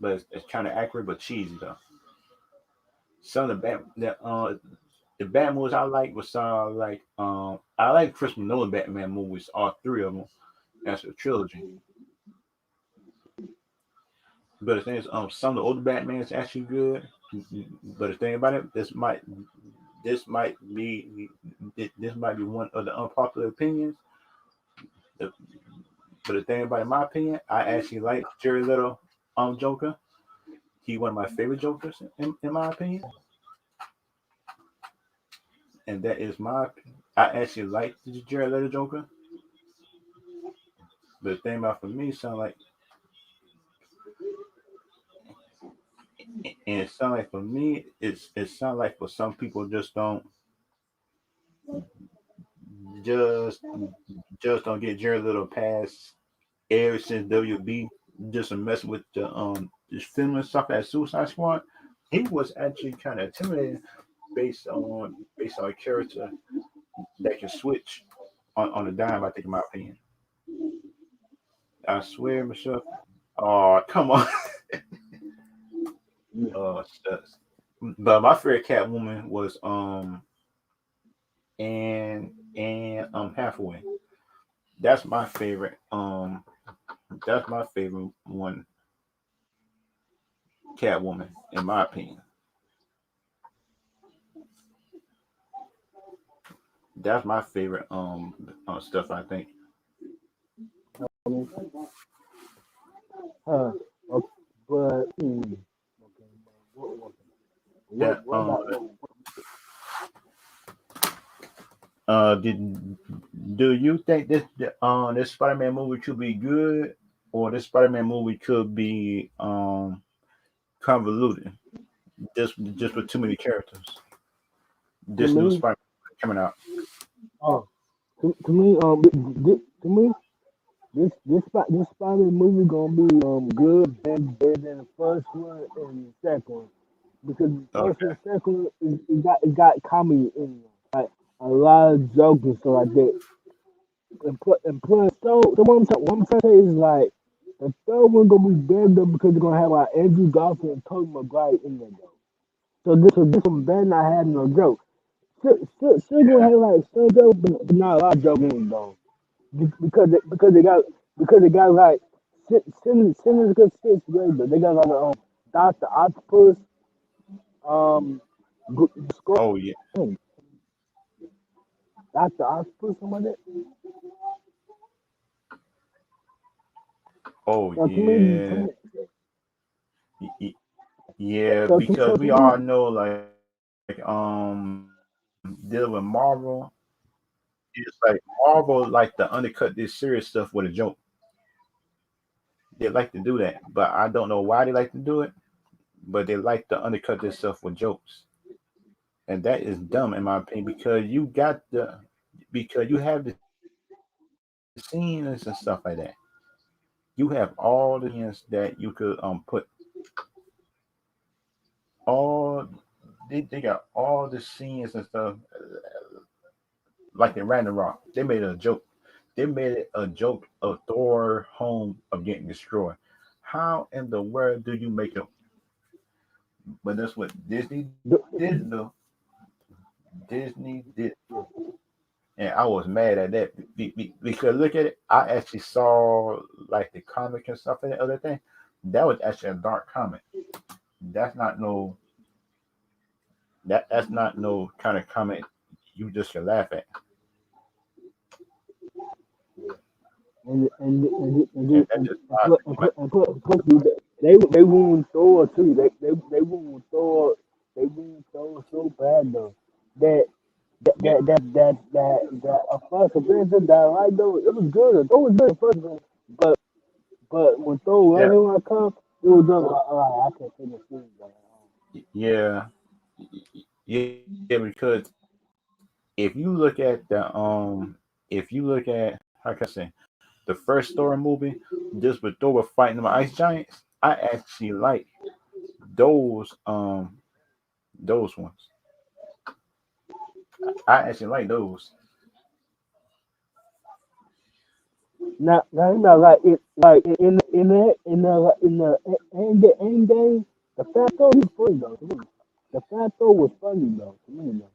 it's kind of accurate, but cheesy though. Some of the Batman movies I like was like I like Christopher Nolan Batman movies, all three of them. That's a trilogy. But the thing is, some of the older Batman is actually good. But the thing about it, this might be one of the unpopular opinions. The- But the thing about it, in my opinion, I actually like Jerry Little Joker. He one of my favorite Jokers in my opinion, and that is my. I actually like the Jerry Little Joker. But the thing about for me, sound like and it sound like for me, it sound like for some people just just don't get Jared Little past ever since WB just messing with the this film and stuff at Suicide Squad. He was actually kind of intimidating based on a character that can switch on a dime. I think, in my opinion, I swear, Michelle. Oh, come on. yeah. Oh, shucks. But my favorite Catwoman was and Hathaway. That's my favorite. That's my favorite one, Catwoman, in my opinion. That's my favorite stuff. I think I mean, okay, but okay, that what about did do you think this Spider-Man movie could be good, or this Spider-Man movie could be convoluted, just with too many characters? to This new me? Spider coming out. Oh, to me, to me, this Spider movie gonna be good, better than the first one and the second one because the first Okay. and second one it got comedy in it, like a lot of jokes and stuff like that. And plus, so what I'm trying to say is like the third one gonna be better because they're gonna have like Andrew Garfield and Tobey Maguire in there though. So this one better not have no joke. Still gonna have like some joke, but not a lot of joke in it though. Because they got like sinister six but they got like Doctor Octopus, um, Oh yeah. Scorpion, Doctor Octopus, something like that. Oh So yeah. Y- y- Yeah, because we to me, all know like dealing with Marvel, it's like Marvel like to undercut this serious stuff with a joke. They like to do that, but I don't know why they like to do it, but they like to undercut this stuff with jokes. And that is dumb in my opinion because you have the scenes and stuff like that. You have all the scenes that you could put all they got all the scenes and stuff like in Random Rock. They made a joke. They made it a joke of Thor home of getting destroyed. How in the world do you make a but that's what Disney did though. Disney did. And I was mad at that because look at it. I actually saw like the comic and stuff and the other thing. That was actually a dark comic. That's not no that's not no kind of comic you just can laugh at. And that just bothered me. Like, they wound Thor too. They wound Thor. They wound Thor so bad though that yeah, that a first appearance that I like though it was good. Thor was good at first, but when Thor yeah, right here when I come, it was just like I can't finish this. yeah, yeah. Because if you look at if you look at how can I say the first Thor movie, just with Thor were fighting the ice giants, I actually like those those ones. I actually like those. Now you know like in the end game, the fat Thor was funny though. To me. The fat Thor was funny though to me though.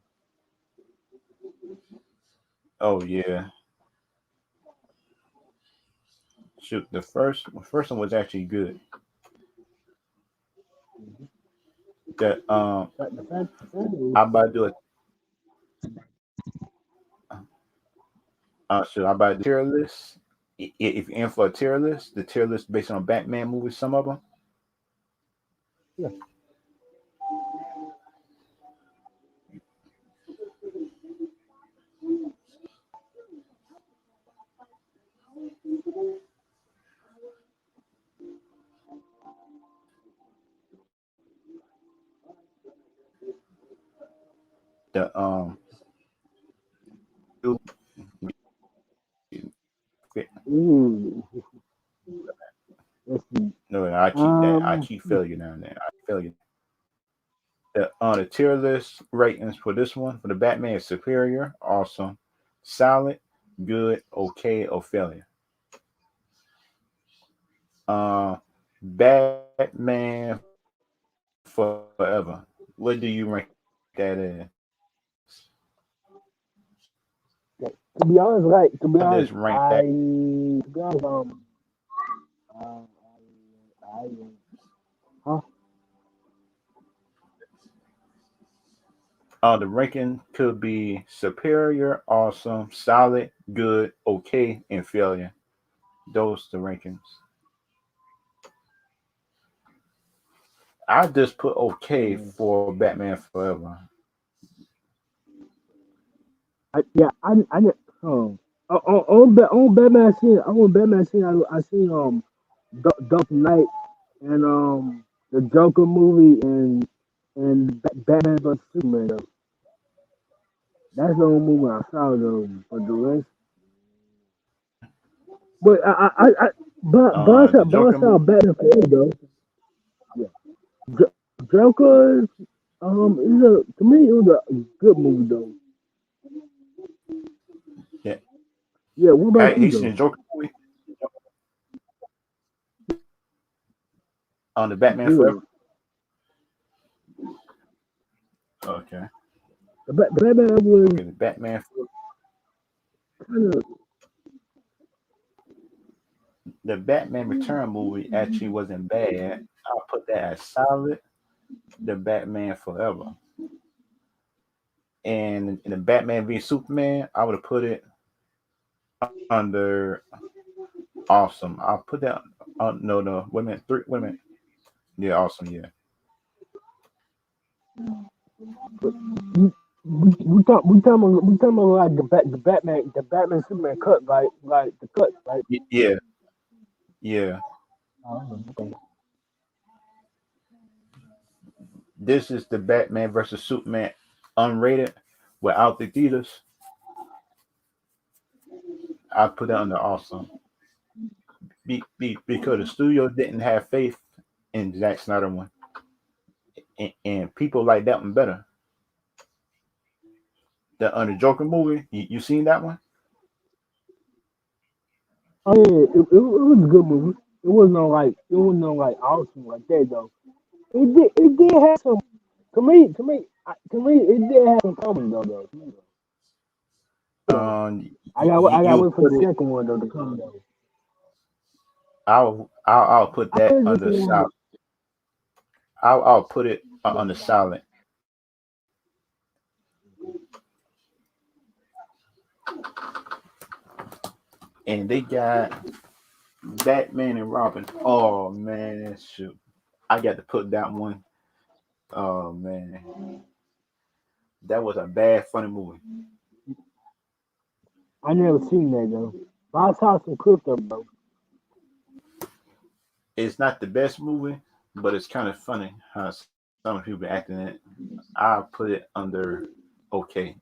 Oh yeah, shoot. The first one was actually good. That The fat Thor. I'm about to do it. Should I about to tier list? If you're in for a tier list, the tier list based on Batman movies, some of them. Yeah. The Ooh. Let's see. no, I keep that. I keep failure down there. I failure. The tier list ratings for this one for the Batman is superior, awesome, solid, good, okay, or failure. Batman Forever. What do you rank that as? To be honest, like to be I just honest, rank that. to be honest, uh, I huh? The ranking could be superior, awesome, solid, good, okay, and failure. Those the rankings. I just put okay Mm. for Batman Forever. I on Batman scene on Batman scene I seen Dark Knight and the Joker movie and Batman vs Superman though. That's the only movie I saw though. But the rest, but The I Joker saw movie. Batman Forever though. Yeah, Joker is a to me it was a good movie though. Yeah. Yeah, what about Have you you seen though? the Joker movie? On the Batman Forever. Good. Okay. The Batman was Okay. The Batman. kind of. The Batman Return movie actually wasn't bad. I'll put that as solid. The Batman Forever. And in the Batman v Superman, I would have put it under awesome. I'll put that on no wait a minute, three wait a minute. Yeah, awesome, yeah. We talking about like the Batman Superman cut, right? Like the cut, right? Yeah, yeah. Oh, okay. This is the Batman versus Superman unrated without the theaters. I put that under awesome. Because the studio didn't have faith in Zack Snyder one. And people like that one better. The under Joker movie, you seen that one? Oh yeah, it was a good movie. It wasn't no like awesome like that though. It did have some to me it did have some comedy though. Though. I got You wait for the put it. second one though to come though. I'll put I that heard this under one. solid. I'll put it under solid. And they got Batman and Robin. Oh man, shoot! I got to put that one. Oh man, that was a bad funny movie. I never seen that though. But I saw some clips of it, though. It's not the best movie, but it's kind of funny how some people be acting in it. I'll put it under okay.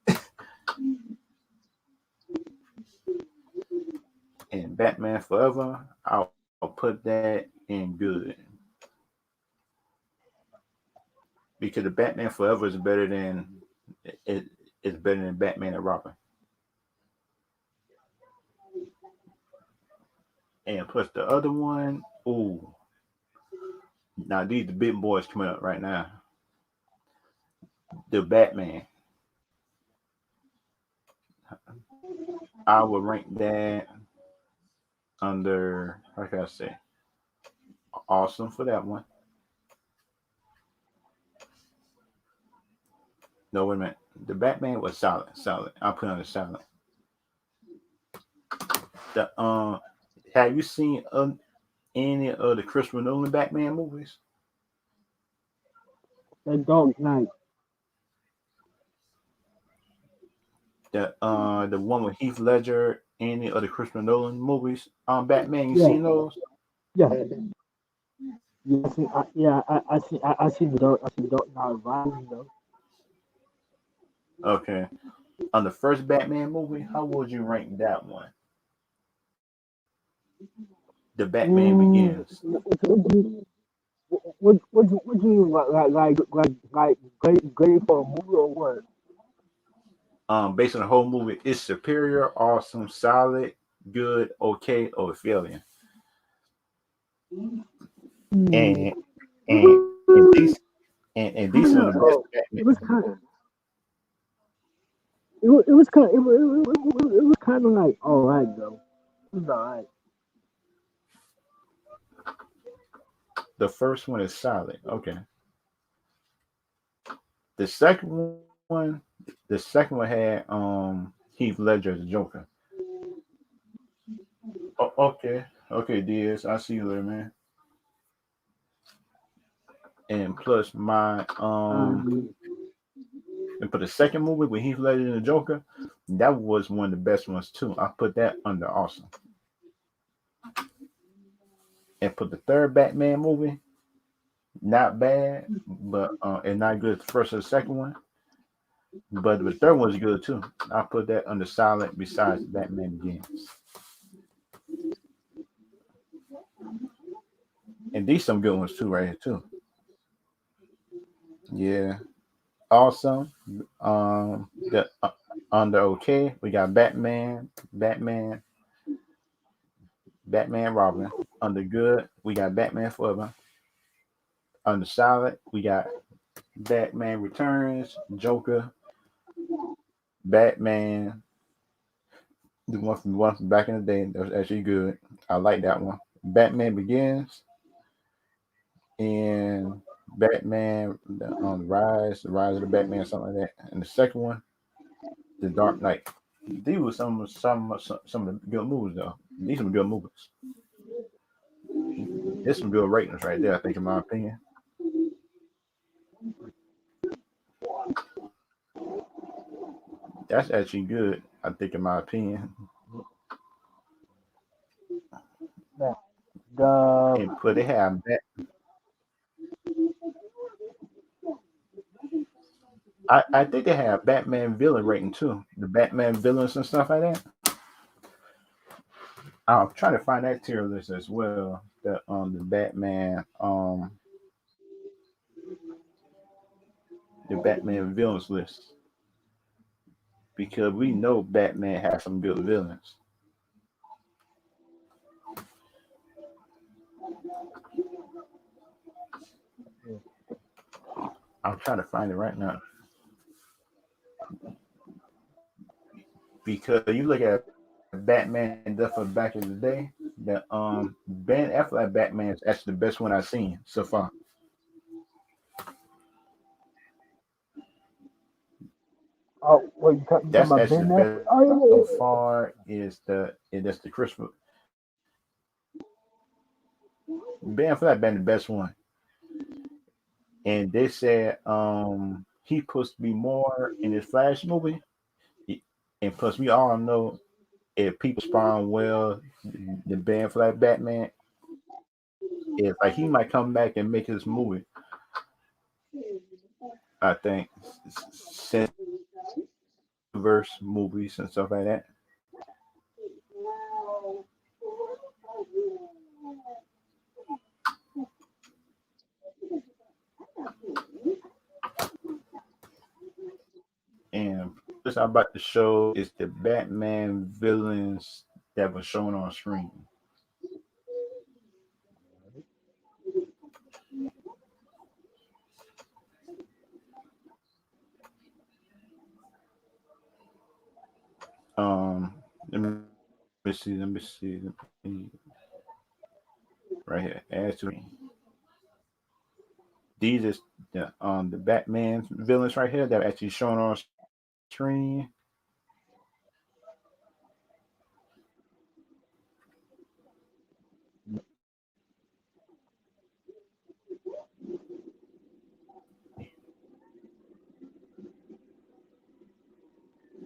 And Batman Forever, I'll put that in good because the Batman Forever is better than it. It's better than Batman and Robin. And plus the other one, ooh, now these the big boys coming up right now. The Batman, I would rank that under, how can I say, awesome for that one. No, wait a minute. The Batman was solid, solid. I'll put it under solid. The have you seen any of the Christopher Nolan Batman movies? That Dark Knight. The one with Heath Ledger, any of the Christopher Nolan movies on Batman? You Yeah, seen those? yeah, yeah. I see the Dark Knight Rises though. Okay. On the first Batman movie, how would you rank that one? The Batman Mm, Begins. what you mean like great for a movie or what? Based on the whole movie, it's superior, awesome, solid, good, okay, or failure. Hmm. And It and and was these and these kind some of of the best it Batman. was kind of it was kind of it was kind of like all right though. It was all right. The first one is solid. Okay. The second one, the second one had Heath Ledger as Joker. Okay, okay, Diaz, I see you there, man. And plus my Um, and for the second movie with Heath Ledger and the Joker, that was one of the best ones too. I put that under awesome. And for the third Batman movie, not bad, but and not good as the first or the second one. But the third one's good too. I put that under solid besides Batman Begins. And these some good ones too, right here too. Yeah. Awesome. The under okay, we got Batman Robin. Under good, we got Batman Forever. On the solid, we got Batman Returns, Joker, Batman, the one from back in the day that was actually good. I like that one. Batman Begins and Batman the Rise of the Batman, something like that. And the second one, The Dark Knight. These were some of the good movies though. These are good movies. There's some good ratings right there, I think, in my opinion. That's actually good, I think, in my opinion. Now, the And put they have I think they have Batman villain rating too. The Batman villains and stuff like that. I'm trying to find that tier list as well. The Batman the Batman villains list because we know Batman has some good villains. I'm trying to find it right now because you look at Batman and Death of back in the day. The Ben Affleck Batman is actually the best one I've seen so far. oh, what you talking That's about actually Ben the Affleck? best Oh yeah, so yeah, yeah. far is the Christmas. Ben Affleck been the best one, and they said he supposed to be more in his Flash movie. And plus, we all know if people respond well, the Ben Affleck Batman is like he might come back and make his movie. I think since verse movies and stuff like that. And this I'm about to show is the Batman villains that was shown on screen. Let me see. Right here. Add to these is the Batman villains right here that are actually shown on screen.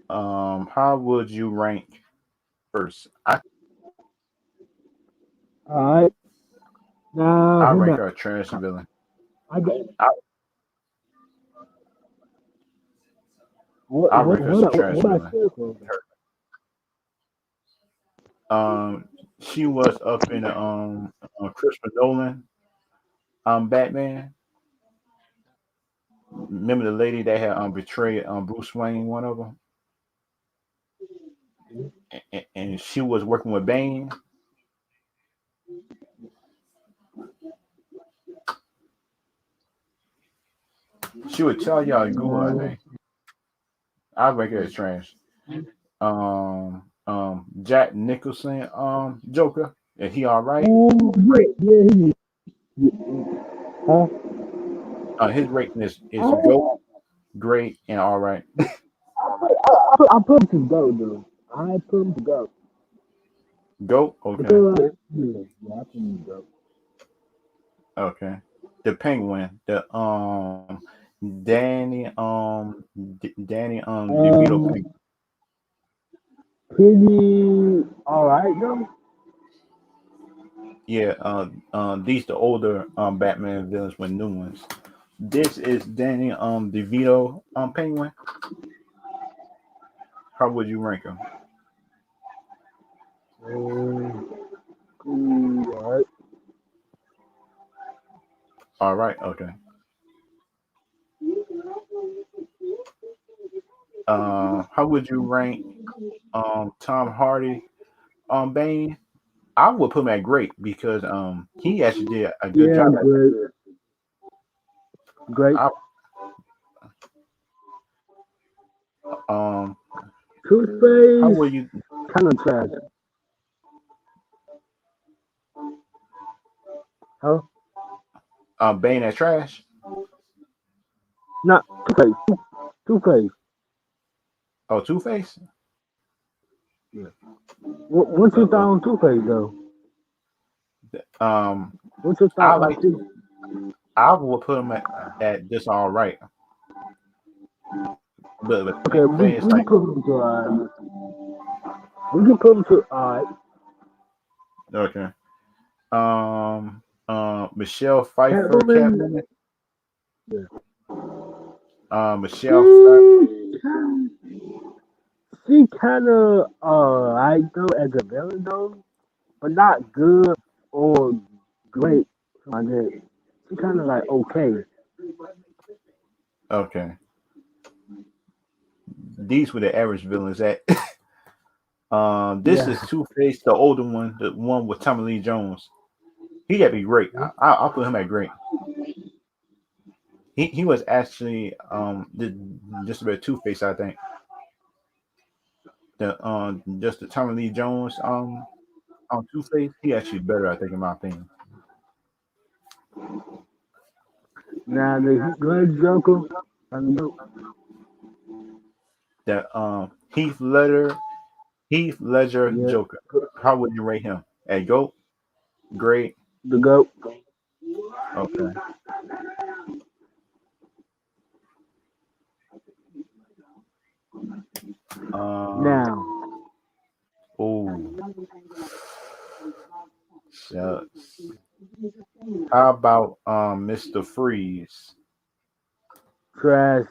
How would you rank first? All right. Now I who rank not? her a trash villain. I got I, I rank her as a trash what I villain. said for? She was up in the Christopher Nolan Batman. Remember the lady that had betrayed Bruce Wayne, one of them, and she was working with Bane. She would tell y'all to Google her name. I rank her as trash. Jack Nicholson Joker. Is he all right? Oh yeah, yeah, he is. Huh? His rating is I, GOAT, great, and all right. I put him to go, dude. I put him to go GOAT, okay, because yeah, I put him to go. okay. The Penguin, the Danny Danny DeVito Um, Penguin. pretty all right though. Yeah, these the older Batman villains with new ones. This is Danny DeVito Penguin. How would you rank him? All right. All right, okay. How would you rank Tom Hardy Bane? I would put him at great because he actually did a good Yeah, job at that. great. Great. I um how Toothpaste, will you kind of trash. Huh? Bane that trash? Not toothpaste. Toothpaste. Oh, Two Face. Yeah. What's your Uh, thought on toothpaste though? um, What's your I thought on like tooth? I would put him at just all right, but Okay, Bane is we can like put them to we can put them to okay. Michelle Pfeiffer, Catwoman. Catwoman. Yeah. Michelle Pfeiffer. She she kind of I though as a villain though, but not good or great. Like that. She kind of like okay. Okay, these were the average villains. That this Yeah. is Two Face, the older one, the one with Tommy Lee Jones. He got to be great. I'll put him at great. He was actually just about Two Face, I think. The just the Tommy Lee Jones on Two Face, he actually better, I think, in my opinion. Now the Grudge Joker. I know. That Heath Ledger Yeah. Joker. How would you rate him? A goat, great. The goat. Okay. Um. Now Oh, shucks. How about Mr. Freeze? trash.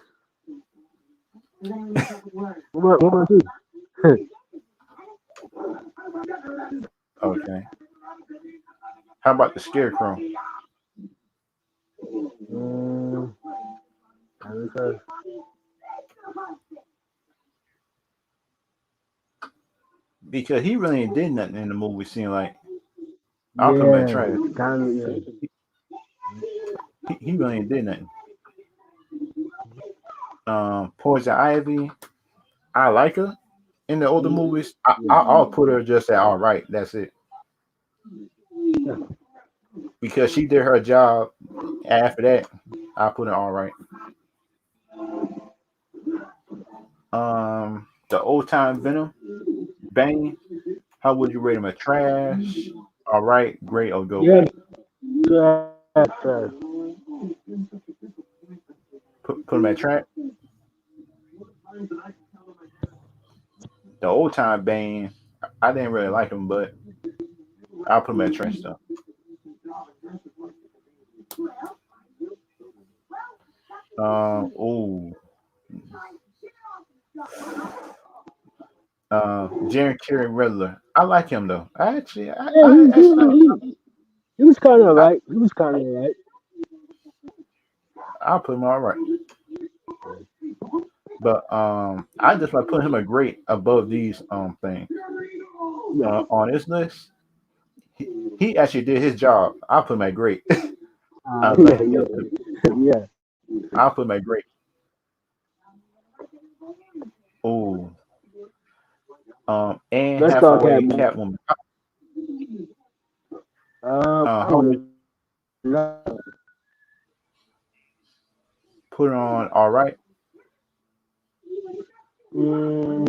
What about you? Okay. How about the Scarecrow? mm, I would say, Because he really ain't did nothing in the movie. Seem like I'll put him at yeah, trash. kind of yeah. He really ain't did nothing. Poison Ivy. I like her in the older movies. I'll put her just at all right. That's it. Because she did her job. After that, I'll put her all right. The old time Venom, Bane. How would you rate him? A trash, all right, great, or goat? Yeah, trash, trash. Put him at trash. The old time Bane, I didn't really like him, but I'll put him at trash stuff. Oh, Jerry Carey Riddler. I like him though. Yeah, I actually like. he was kind of I, right. He was kind of right. I'll put him all right. But I just like put him a great above these things Yeah, on his list. He actually did his job. I'll put him at great. I was yeah, like, yeah, yeah. I'll put him at great. Oh, Anne Let's start Hathaway, Catwoman. Catwoman. I How would don't know. put her on all right? Yeah.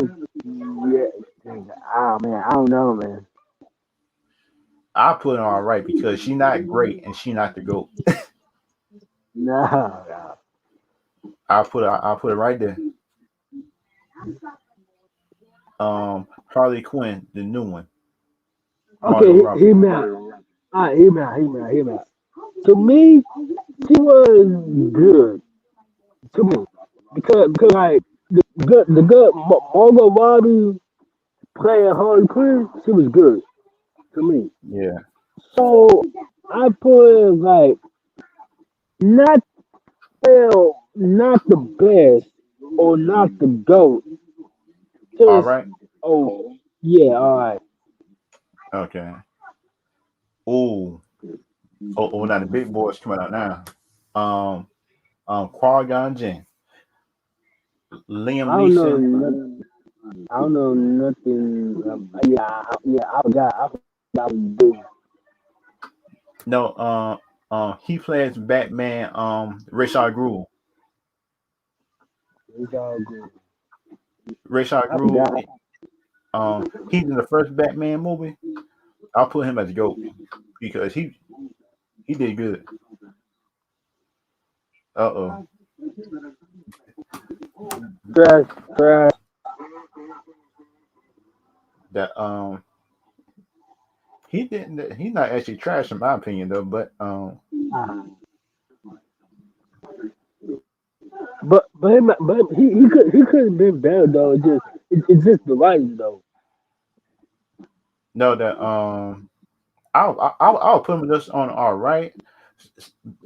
Oh man, I don't know, man. I put her on all right because she's not great and she not the goat. No, no. I'll put it right there. Harley Quinn, the new one, Okay, Margot Robbie. hear me out. All right, hear me out. Hear me out. Hear me out. To me, she was good. To me, because like the good Margot Robbie playing Harley Quinn, she was good to me. Yeah. So I put like not not the best or not the goat. All Just right. oh yeah, all right. Okay. Ooh. Oh, now the big boys coming out now. Um, Qui-Gon Jinn, Liam I don't know Neeson. nothing. I don't know nothing. Yeah, I forgot. I forgot what he do. No, he plays Batman. Rashad Grule. It's all good. Rashad I Grule. forgot. He's in the first Batman movie. I'll put him as GOAT because he did good. Uh-oh. Trash, trash. That he didn't. He's not actually trash in my opinion though. But Ah. But he could have been better though. It's just the writing though. no, that I'll put him just on all right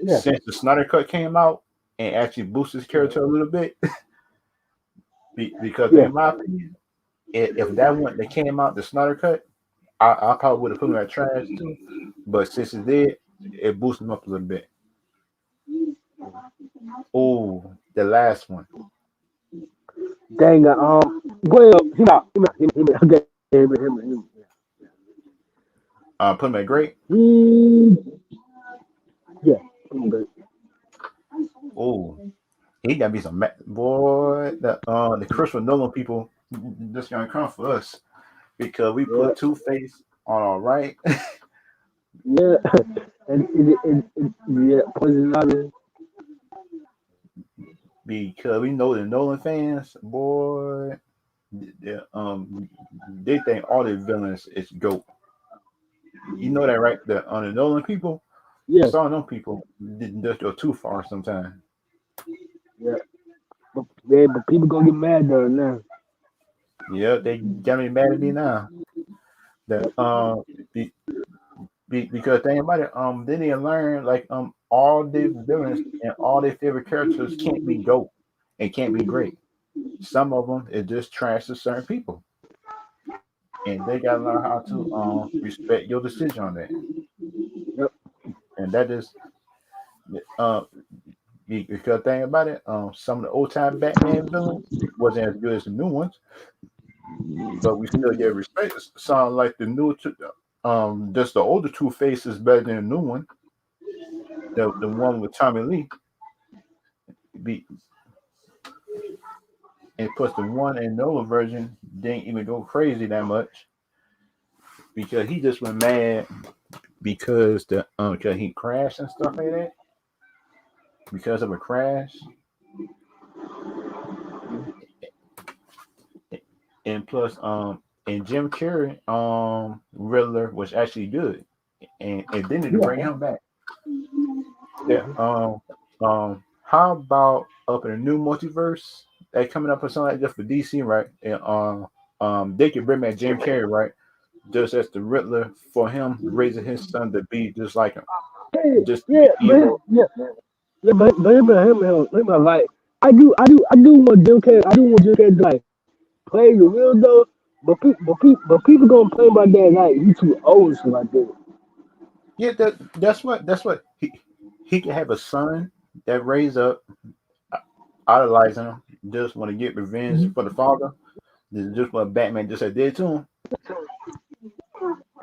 Yeah, since the Snyder Cut came out and actually boosted his yeah, character a little bit. Because yeah. in my opinion, if that one that came out the Snyder Cut, I probably would have put him at trash too. But since it did, it boosted him up a little bit. Oh, the last one. Dang. Well, okay, Put him at great. He, yeah, good. Oh, he gotta be some boy. The Christopher Nolan people just gonna come for us because we Yeah, put Two Face on all right. yeah, yeah. Poison Ivy. Because we know the Nolan fans, boy, they think all the villains is GOAT. You know that, right? The on the Nolan people, Yeah, some of them people just go too far sometimes. yeah. But people gonna get mad though now. Yeah, they got me mad at me now. That Yep. be, because thing about it, they didn't learn like all the villains and all their favorite characters can't be GOAT and can't be great. Some of them is just trash to certain people, and they gotta learn how to respect your decision on that. Yep. And that is uh because thing about it, some of the old time Batman villains wasn't as good as the new ones, but we still get respect. Sound like the new just the older Two Face is better than the new one. The one with Tommy Lee, be and plus the one in Nola version didn't even go crazy that much because he just went mad because the because he crashed and stuff like that because of a crash. And plus and Jim Carrey Riddler was actually good, and then to bring Yeah. him back. That how about up in a new multiverse that coming up or something like that for DC, right? And they could bring back Jim Carrey, right? Just as the Riddler for him raising his son to be just like him, Yeah, just to yeah, be evil. yeah, yeah, but like I do want Jim Carrey. I do want Jim Carrey to like play the real though. But people gonna play about that like he too old and shit like that. Yeah, that's what he could have a son that raised up idolizing him, just want to get revenge Mhm. for the father. This is just what Batman just said did to him.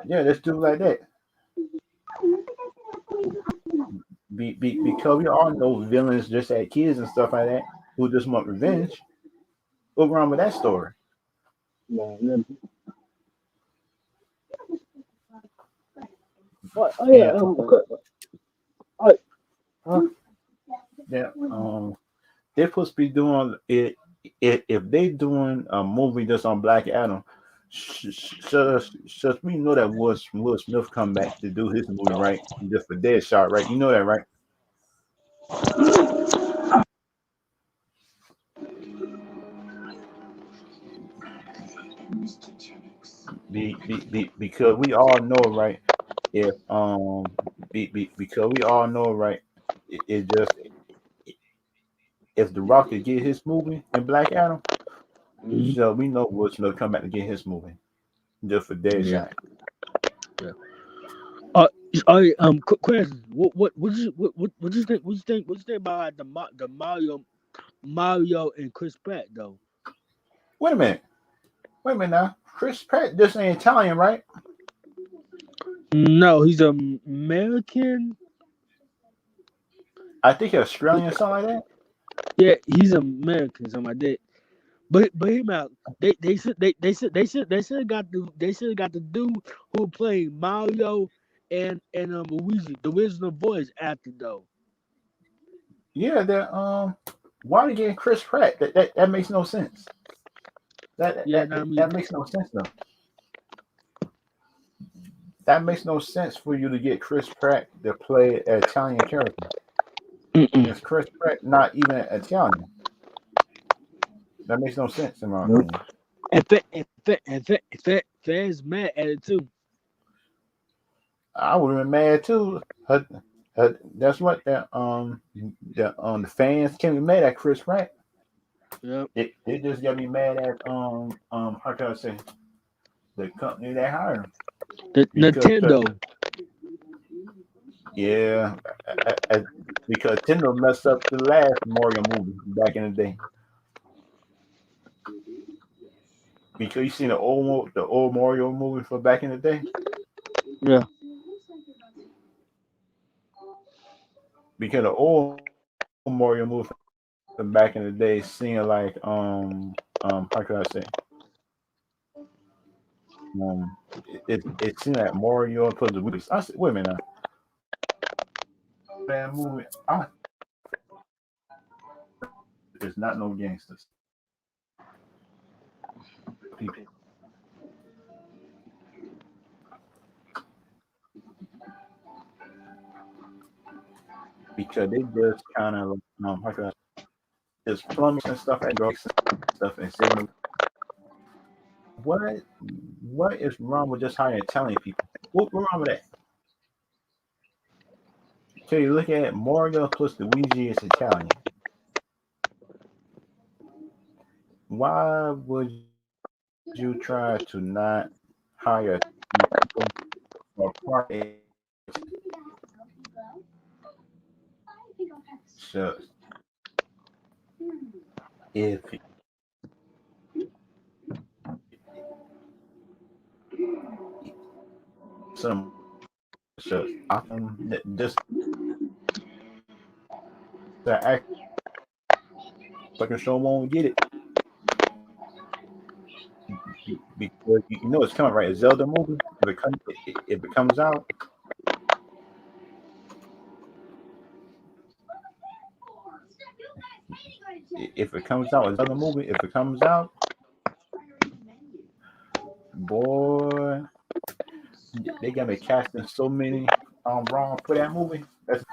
Yeah, let's do it like that. Because we all know villains just had kids and stuff like that who just want revenge. What's wrong with that story? Nah, oh yeah, And oh, huh? yeah, they're supposed to be doing it. If they doing a movie just on Black Adam, just we know that Will Smith come back to do his movie, right? Just for Deadshot, right? You know that, right? Because we all know, right? If because we all know, right? It just if The Rock could get his movie in Black Adam, Mhm. so we know Will Smith come back to get his movie just for Yeah, Deadshot. yeah. Uh, quick question. What you think? What you think about like, the Mario and Chris Pratt though? Wait a minute. Wait a minute now. Chris Pratt, this ain't Italian, right? No, he's American. I think Australian, something like that. Yeah, he's American, something like that. But him out. They should got the dude who played Mario and Luigi, the original voice actor though. Yeah, they're why are they getting Chris Pratt? That makes no sense. That Yeah, that I that, mean, that makes no sense though. That makes no sense for you to get Chris Pratt to play an Italian character. mm-mm. Since Chris Pratt not even Italian. That makes no sense in my Nope. opinion. Fans mad at it too. I would have been mad too. That's what the fans can't be mad at Chris Pratt. Yep. They just got me mad at how can I say the company that hired him The because Nintendo. yeah, because Nintendo messed up the last Mario movie back in the day. Because you seen the old Mario movie for back in the day. Yeah. Because the old Mario movie from back in the day seemed like how could I say it seemed like Mario plus the Wii. I said, wait a minute now. That movie, I it's not no gangsters. People because they just kind of how could I just plumbing and stuff and stuff and saving the what what is wrong with just hiring Italian people? What wrong with that? So you look at Mario plus Luigi is Italian. Why would you try to not hire people for part so if some so this the act like a show won't get it because you know it's coming right. A Zelda movie if it comes out, if it comes out a Zelda movie, if it comes out, boy, they got me casting so many wrong for that movie. That's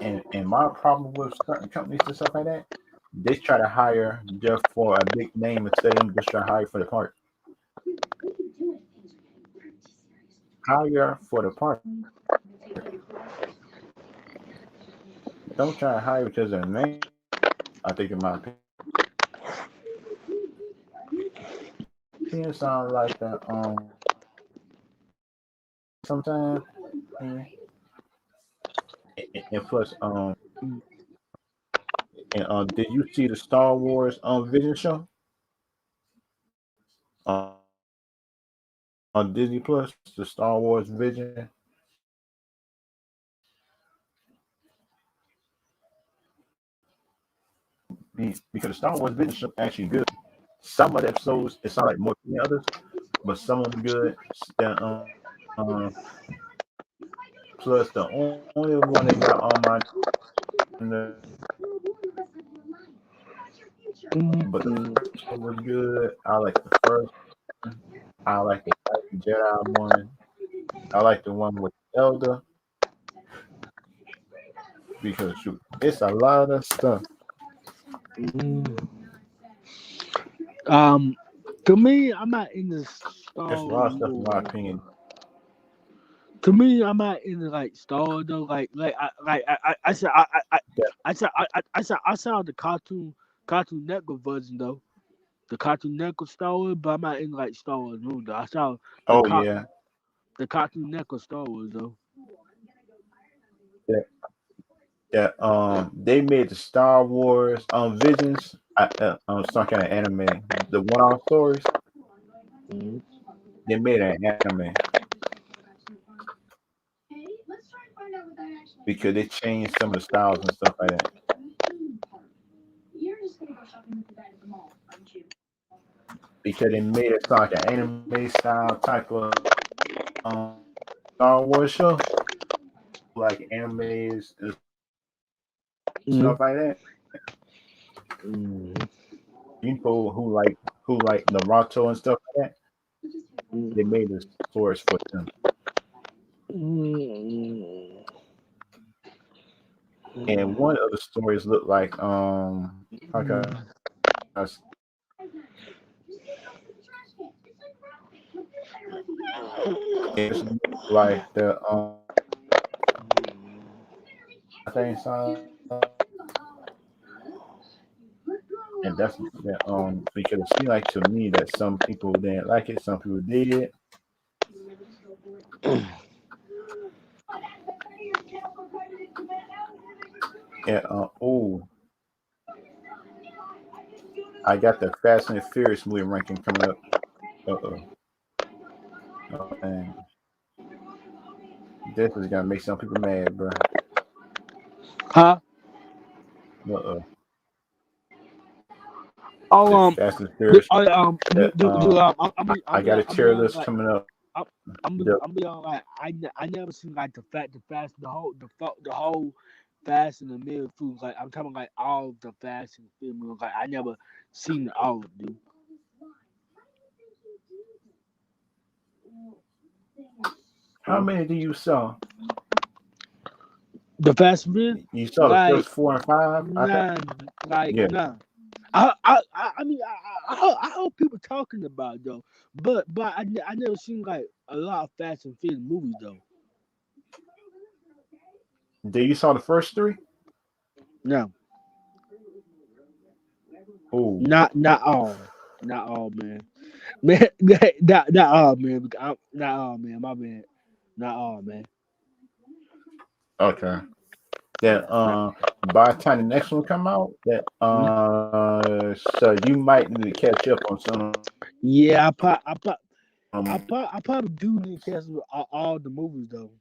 and my problem with certain companies and stuff like that, they try to hire just for a big name instead of them just trying to hire for the part. Hire for the part. Don't try to hire because of the name. I think in my opinion sound like the sometimes and plus and did you see the Star Wars Vision show on Disney Plus? The Star Wars Vision because the Star Wars Vision show actually good. Some of the episodes it sound like more than others, but some of them good. Plus the only one they got on my but the Mm-mm. first one was good. I like the first one. I like the Jedi one. I like the one with the Elder because shoot, it's a lot of stuff. Mm. Um, to me, I'm not in the It's Star a lot of stuff in my Wars. opinion. To me, I'm not in the like Star though. I said That I saw the cartoon Network version though. The Cartoon Network Star Wars, but I'm not in like Star Wars movie though. I saw the Oh co- yeah, the Cartoon Network Star Wars though. that they made the Star Wars Visions some kind of anime. The one off stories Mm-hmm. they made an anime because they changed some of the styles and stuff like that. Because they made it sound like an anime style type of Star Wars show, like animes and Mm-hmm. stuff like that. Mm-hmm. People who like Naruto and stuff like that, they made the stories for them. Mm-hmm. And one of the stories looked like how can I it's like the I think so. And that's that because it seemed like to me that some people didn't like it, some people did. And I got the Fast and Furious movie ranking coming up. Uh oh man, this is gonna make some people mad, bro. Huh? Uh Oh, the Fast and do, Furious. I got a tier I'm list like, coming up. I'm, The I'm be on like, I never seen like the fast, the whole Fast and the Middle foods. Like, I'm talking like all the Fast and the Middle. Like, I never seen all of them. how many do you saw? The Fast and Middle, You saw the like, first 4 and 5, I think. nah, like, Yeah, nah. I mean, I heard people talking about it, though, but I never seen like a lot of Fast and Furious movies though. did you saw the first three? No, Oh, not all, man. Man, not all, man. Not all, man. My bad. Not all, man. okay. Then by the time the next one come out, that so you might need to catch up on some Yeah, um I probably do need to catch up with all the movies though.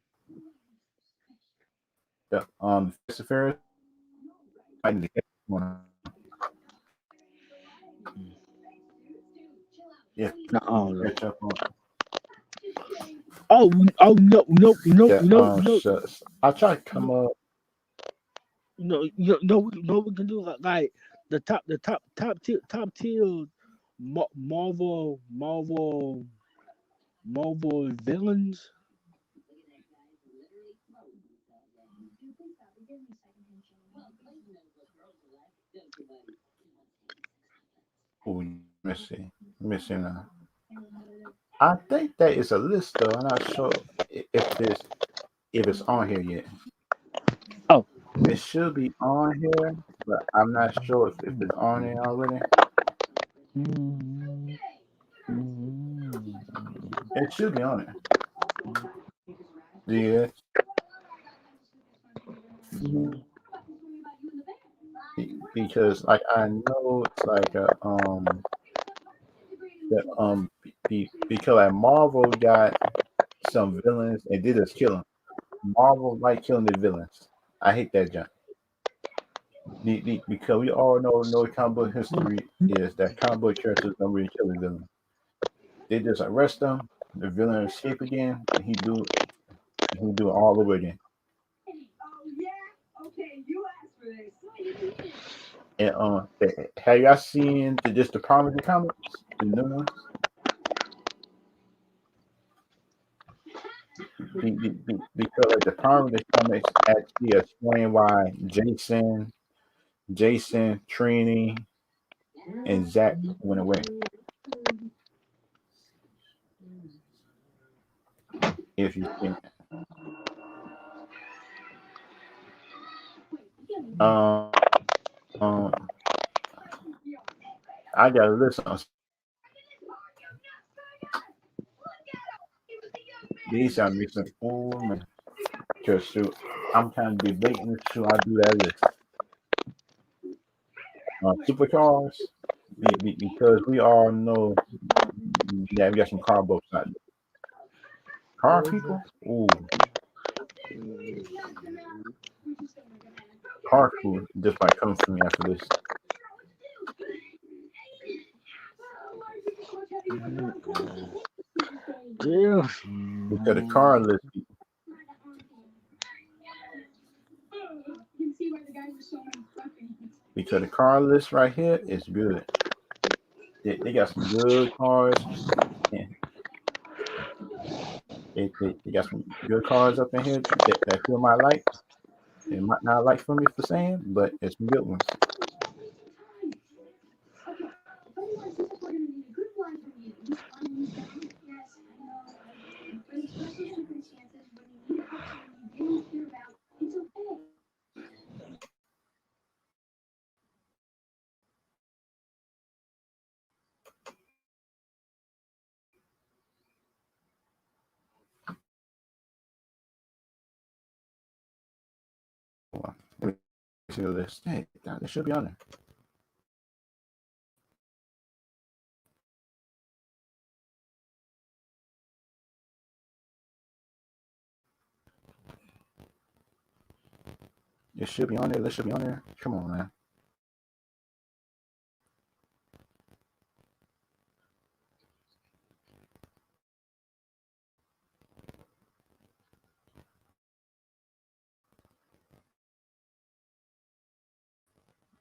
the Fast and Furious. Might need to catch up on if Not all though. catch up on Oh, no, no, no, that no, no, shucks. I try to come up. no, no. We can do like top tier Marvel villains. Oh, let me see. Let me see now. I think that is a list though. I'm not sure if it's on here yet. Oh, It should be on here, but I'm not sure if it's on there already. mm, mm, It should be on it. Yeah, mm, because like I know it's like a that because like Marvel got some villains and did just kill them. Marvel like killing the villains. I hate that junk. Because we all know comic book history is that comic book characters don't really kill the villain. They just arrest them, the villain escape again, and he do it all over again. And have y'all seen just the Prodigy comics, the new ones? Because like the Prodigy comics actually explain why Jason, Trini, and Zach went away. If you think, um, I I got a list on these sound recent. Oh man, just shoot. I'm kind of debating should I do that list. Supercars, because we all know that we got some car boats out there. Car people, ooh, car food just might come for me after this Yeah. because the car list, because the car list right here is good. They got some good cars, and they got some good cars up in here that people might like. It might not like for me for saying, but it's some good ones. Hold on. Let me see the list. Hey, it should be on there. It should be on there. It should be on there. Come on, man.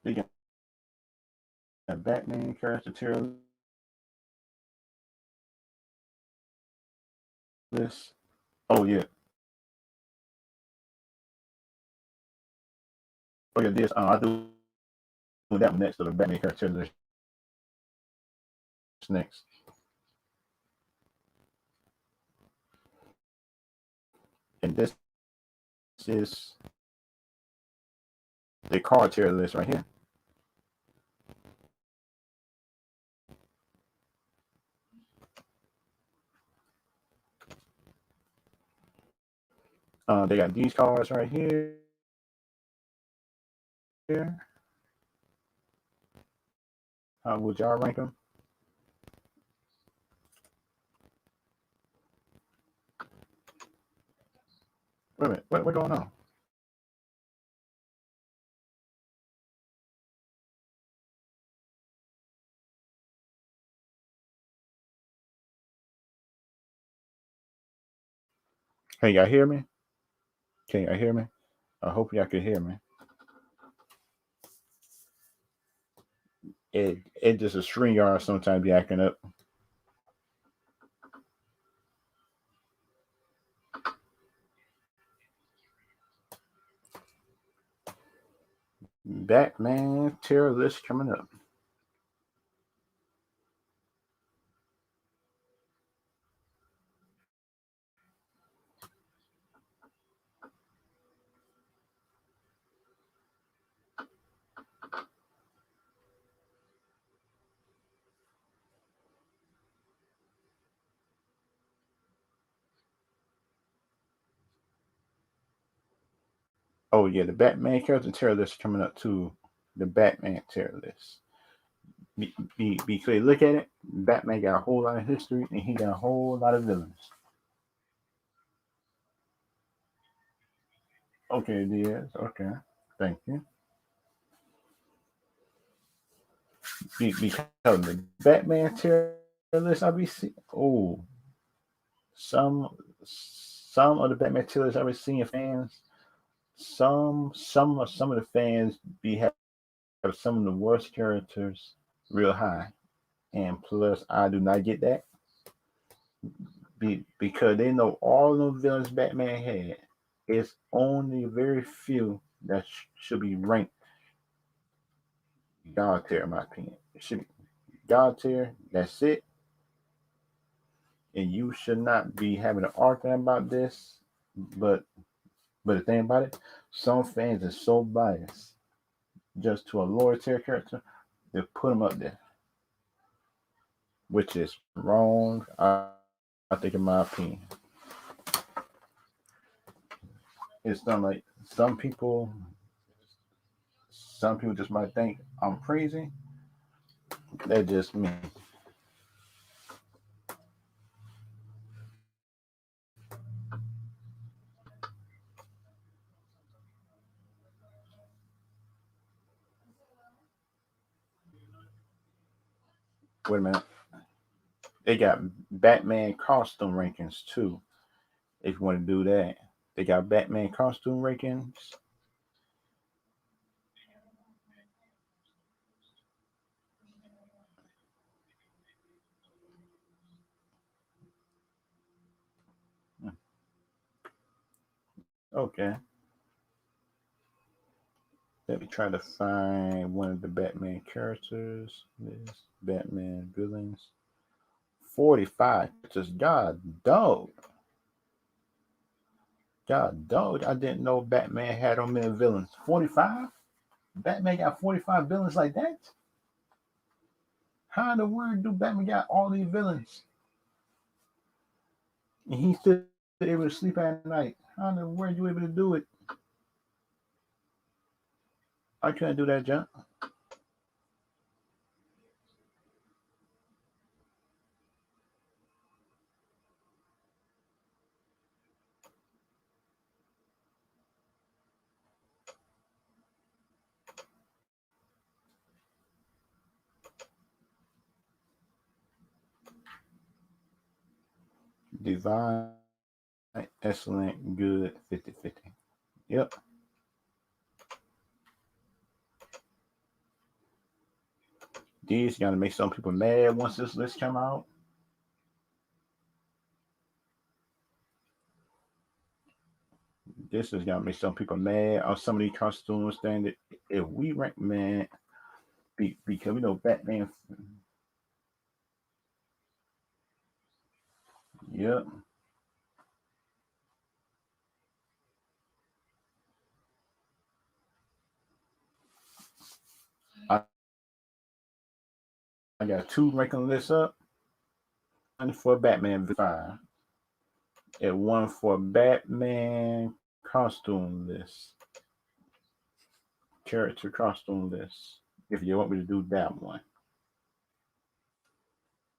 We got a Batman character tier list. Oh yeah. Oh yeah. This. I do that one next to the Batman character list next. And this is the car tier list right here. They got these cars right here. How would y'all rank them? Wait a minute. What going on? Hey, y'all hear me? Can y'all hear me? I hope y'all can hear me. It just a string yard sometimes be acting up. Batman tier list coming up. Oh yeah, the Batman character tier list coming up too. The Batman tier list. Be clear. Look at it. Batman got a whole lot of history, and he got a whole lot of villains. Okay, Diaz. Okay, thank you. Because the Batman tier list I be seeing. Oh, some some of the Batman tier list I be seeing fans. Some of the fans be have some of the worst characters real high, and plus I do not get that because they know all the villains Batman had. It's only very few that should be ranked God tier, in my opinion. It should be God tier. That's it. And you should not be having an argument about this. But the thing about it, some fans are so biased just to a lower tier character, they put them up there. which is wrong. I think, in my opinion, it's not like some people just might think I'm crazy. That's just me. Wait a minute. They got Batman costume rankings too. If you want to do that, they got Batman costume rankings. Okay, let me try to find one of the Batman characters. This Batman villains. 45 characters. God dog. I didn't know Batman had so many villains. 45? Batman got 45 villains like that? How in the world do Batman got all these villains? And he's still able to sleep at night. How in the world you able to do it? I couldn't do that jump. Divine, excellent, good, 50-50. Yep. These gonna make some people mad once this list come out. This is gonna make some people mad on some of these costumes thing that if we rank man because we know Batman. Yep. I got two ranking lists up. One for Batman fine. And one for Batman costume list. Character costume list. If you want me to do that one.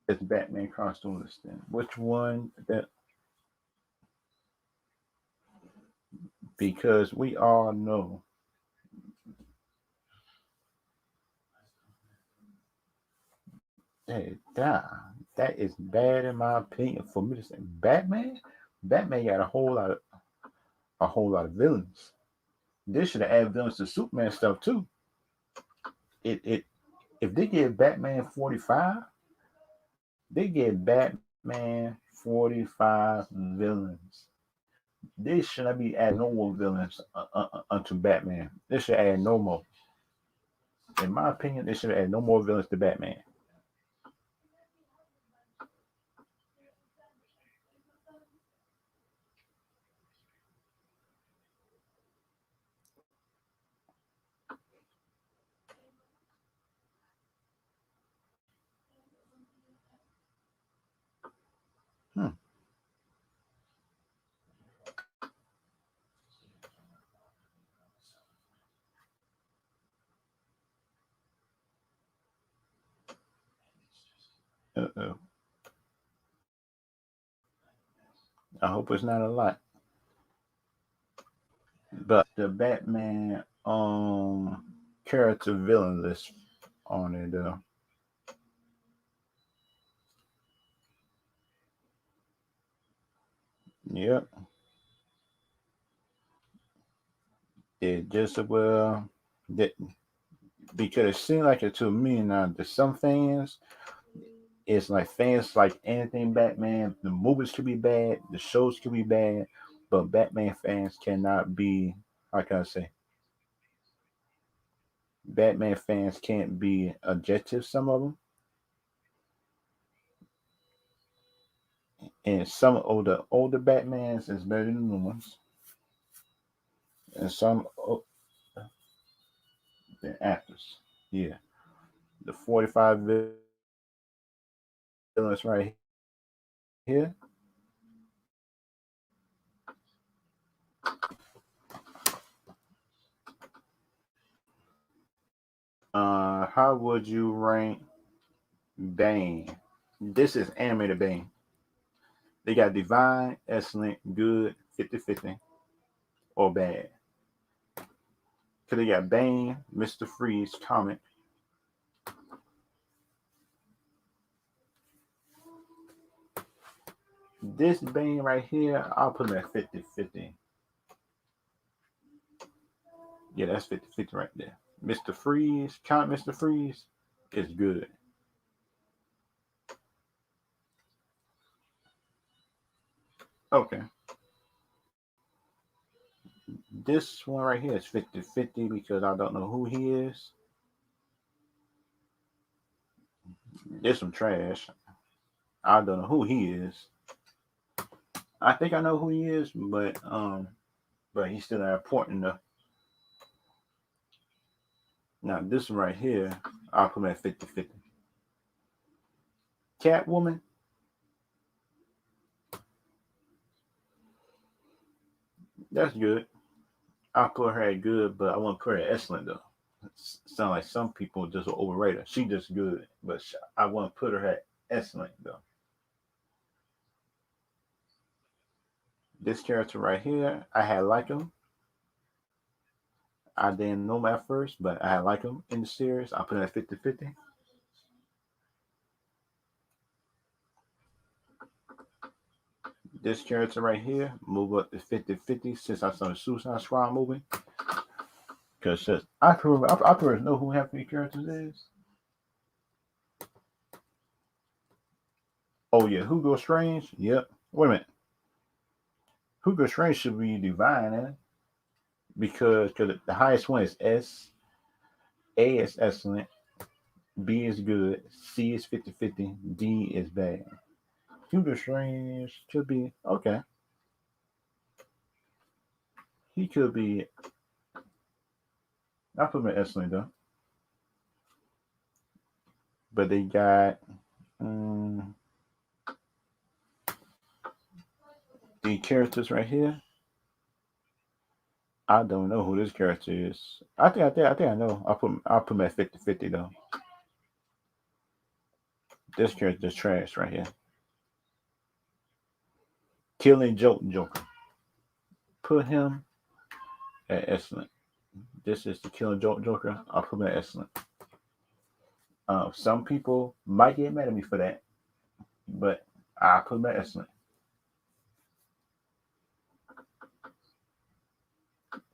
It's Batman costume list then. Which one that because we all know hey, that is bad in my opinion for me to say Batman. Batman got a whole lot of villains. They should have added villains to Superman stuff too. It if they give Batman 45, they give Batman 45 villains. They should not be adding no more villains unto Batman. They should add no more. In my opinion, they should add no more villains to Batman. Hmm. Uh-oh. I hope it's not a lot. But the Batman character villain list on it though. Yep. It just well that because it seems like it to me now to some fans it's like fans like anything Batman. The movies could be bad, the shows could be bad, but Batman fans cannot be. How can I say? Batman fans can't be objective. Some of them, and some of the older Batmans is better than the new ones, and some the actors. Yeah, the 45 villains right here. How would you rank Bane? This is animated Bane. They got divine, excellent, good, 50-50, or bad. Cause they got Bane, Mr. Freeze, comic. This Bane right here, I'll put him at 50-50. Yeah, that's 50-50 right there. Mr. Freeze, Count Mr. Freeze is good. Okay. This one right here is 50-50 because I don't know who he is. There's some trash. I don't know who he is. I think I know who he is, but he's still not important enough. Now this one right here, I'll put him at 50-50. Catwoman, that's good. I'll put her at good, but I won't put her at excellent though. Sound like some people just overrate her. She just good, but I won't put her at excellent though. This character right here, I had like him. I didn't know him at first, but I had like him in the series. I put him at 50-50. This character right here, move up to 50-50 since I saw the Suicide Squad movie. Because I pretty know who half of the characters is. Oh yeah, Hugo Strange. Yep. Wait a minute. Hugo Strange should be divine, eh? Because the highest one is S, A is excellent, B is good, C is 50-50, D is bad. Hugo Strange should be okay. He could be. I put him at excellent though. But they got um, the characters right here. I don't know who this character is. I think I know. I'll put him at 50-50 though. This character's trash right here. Killing Joke Joker. Put him at excellent. This is the Killing Joke Joker. I'll put him at excellent. Some people might get mad at me for that, but I put him at excellent.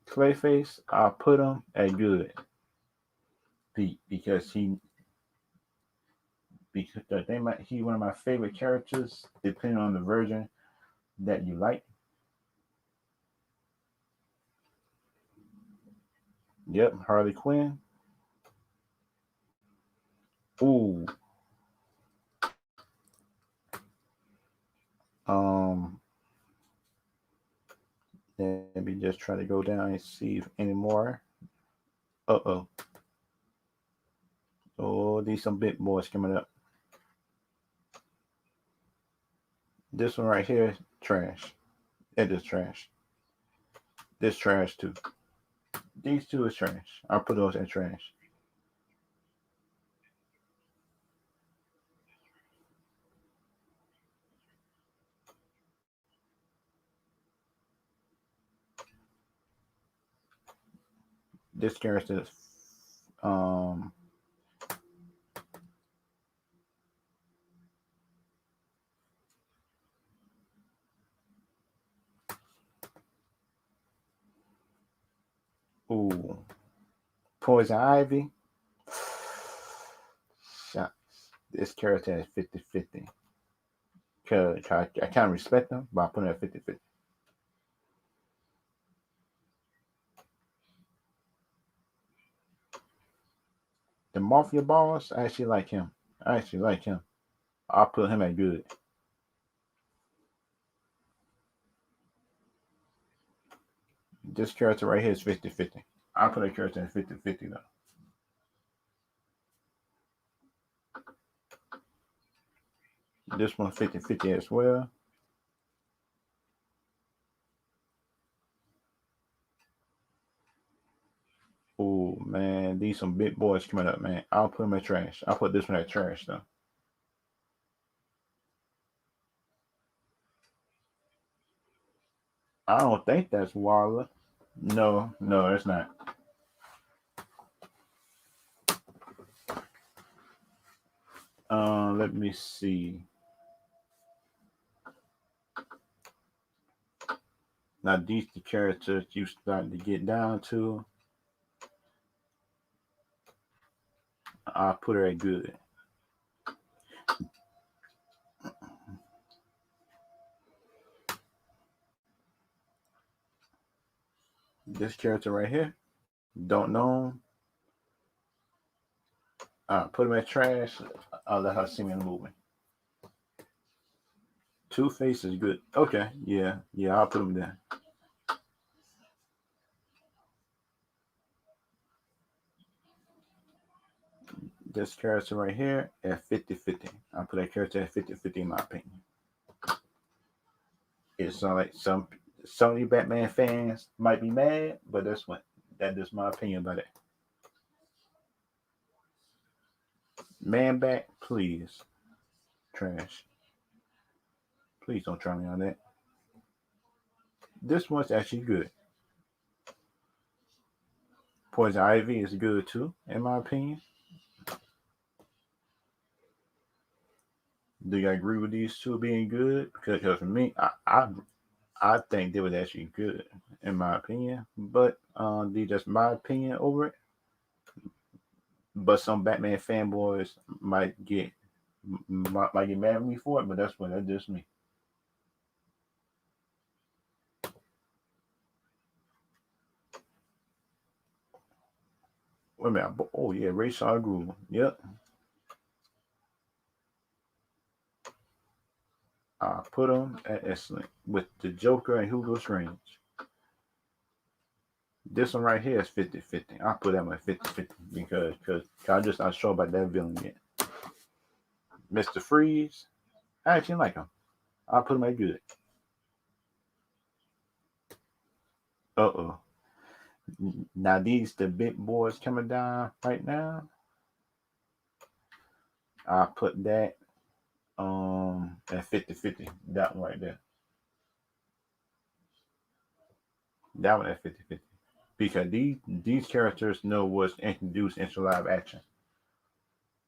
Clayface, I'll put him at good. Because he one of my favorite characters, depending on the version that you like. Yep, Harley Quinn. Ooh. Um, Let me just try to go down and see if any more. Uh-oh. Oh, there's some bit more coming up. This one right here, trash. It is trash. This trash too. These two is trash. I'll put those in trash. This character is um ooh. Poison Ivy. Shots. This character is 50-50. Cause I kind of respect them, but I put it at 50-50. The Mafia boss, I actually like him. I actually like him. I'll put him at good. This character right here is 50-50. I'll put a character at 50-50 though. This one 50-50 as well. Oh man, these some big boys coming up, man. I'll put them in trash. I'll put this one in trash though. I don't think that's Walla. No, no, it's not. Let me see. Now these the characters you start to get down to. I'll put her at good. This character right here, don't know him. Put him in trash. I'll let her see me in the movie. Two Face is good. Okay, yeah, yeah, I'll put him there. This character right here at 50-50. I'll put that character at 50-50 in my opinion. It's not like some of you Batman fans might be mad, but that is my opinion about it. Man back, please. Trash. Please don't try me on that. This one's actually good. Poison Ivy is good too, in my opinion. Do you agree with these two being good? Because for me, I think they was actually good, in my opinion. But these just my opinion over it. But some Batman fanboys might get mad at me for it. But that's just me. Wait a minute. Oh yeah, Ray Shaw Groove. Yep. I put him at excellent with the Joker and Hugo Strange. This one right here is 50-50. I put that one 50-50 because I just not sure about that villain yet. Mr. Freeze, I actually like him. I put him at good. Uh-oh. Now these the big boys coming down right now. I put that at 50-50. That one right there. That one at 50-50. Because these characters know what's introduced into live action.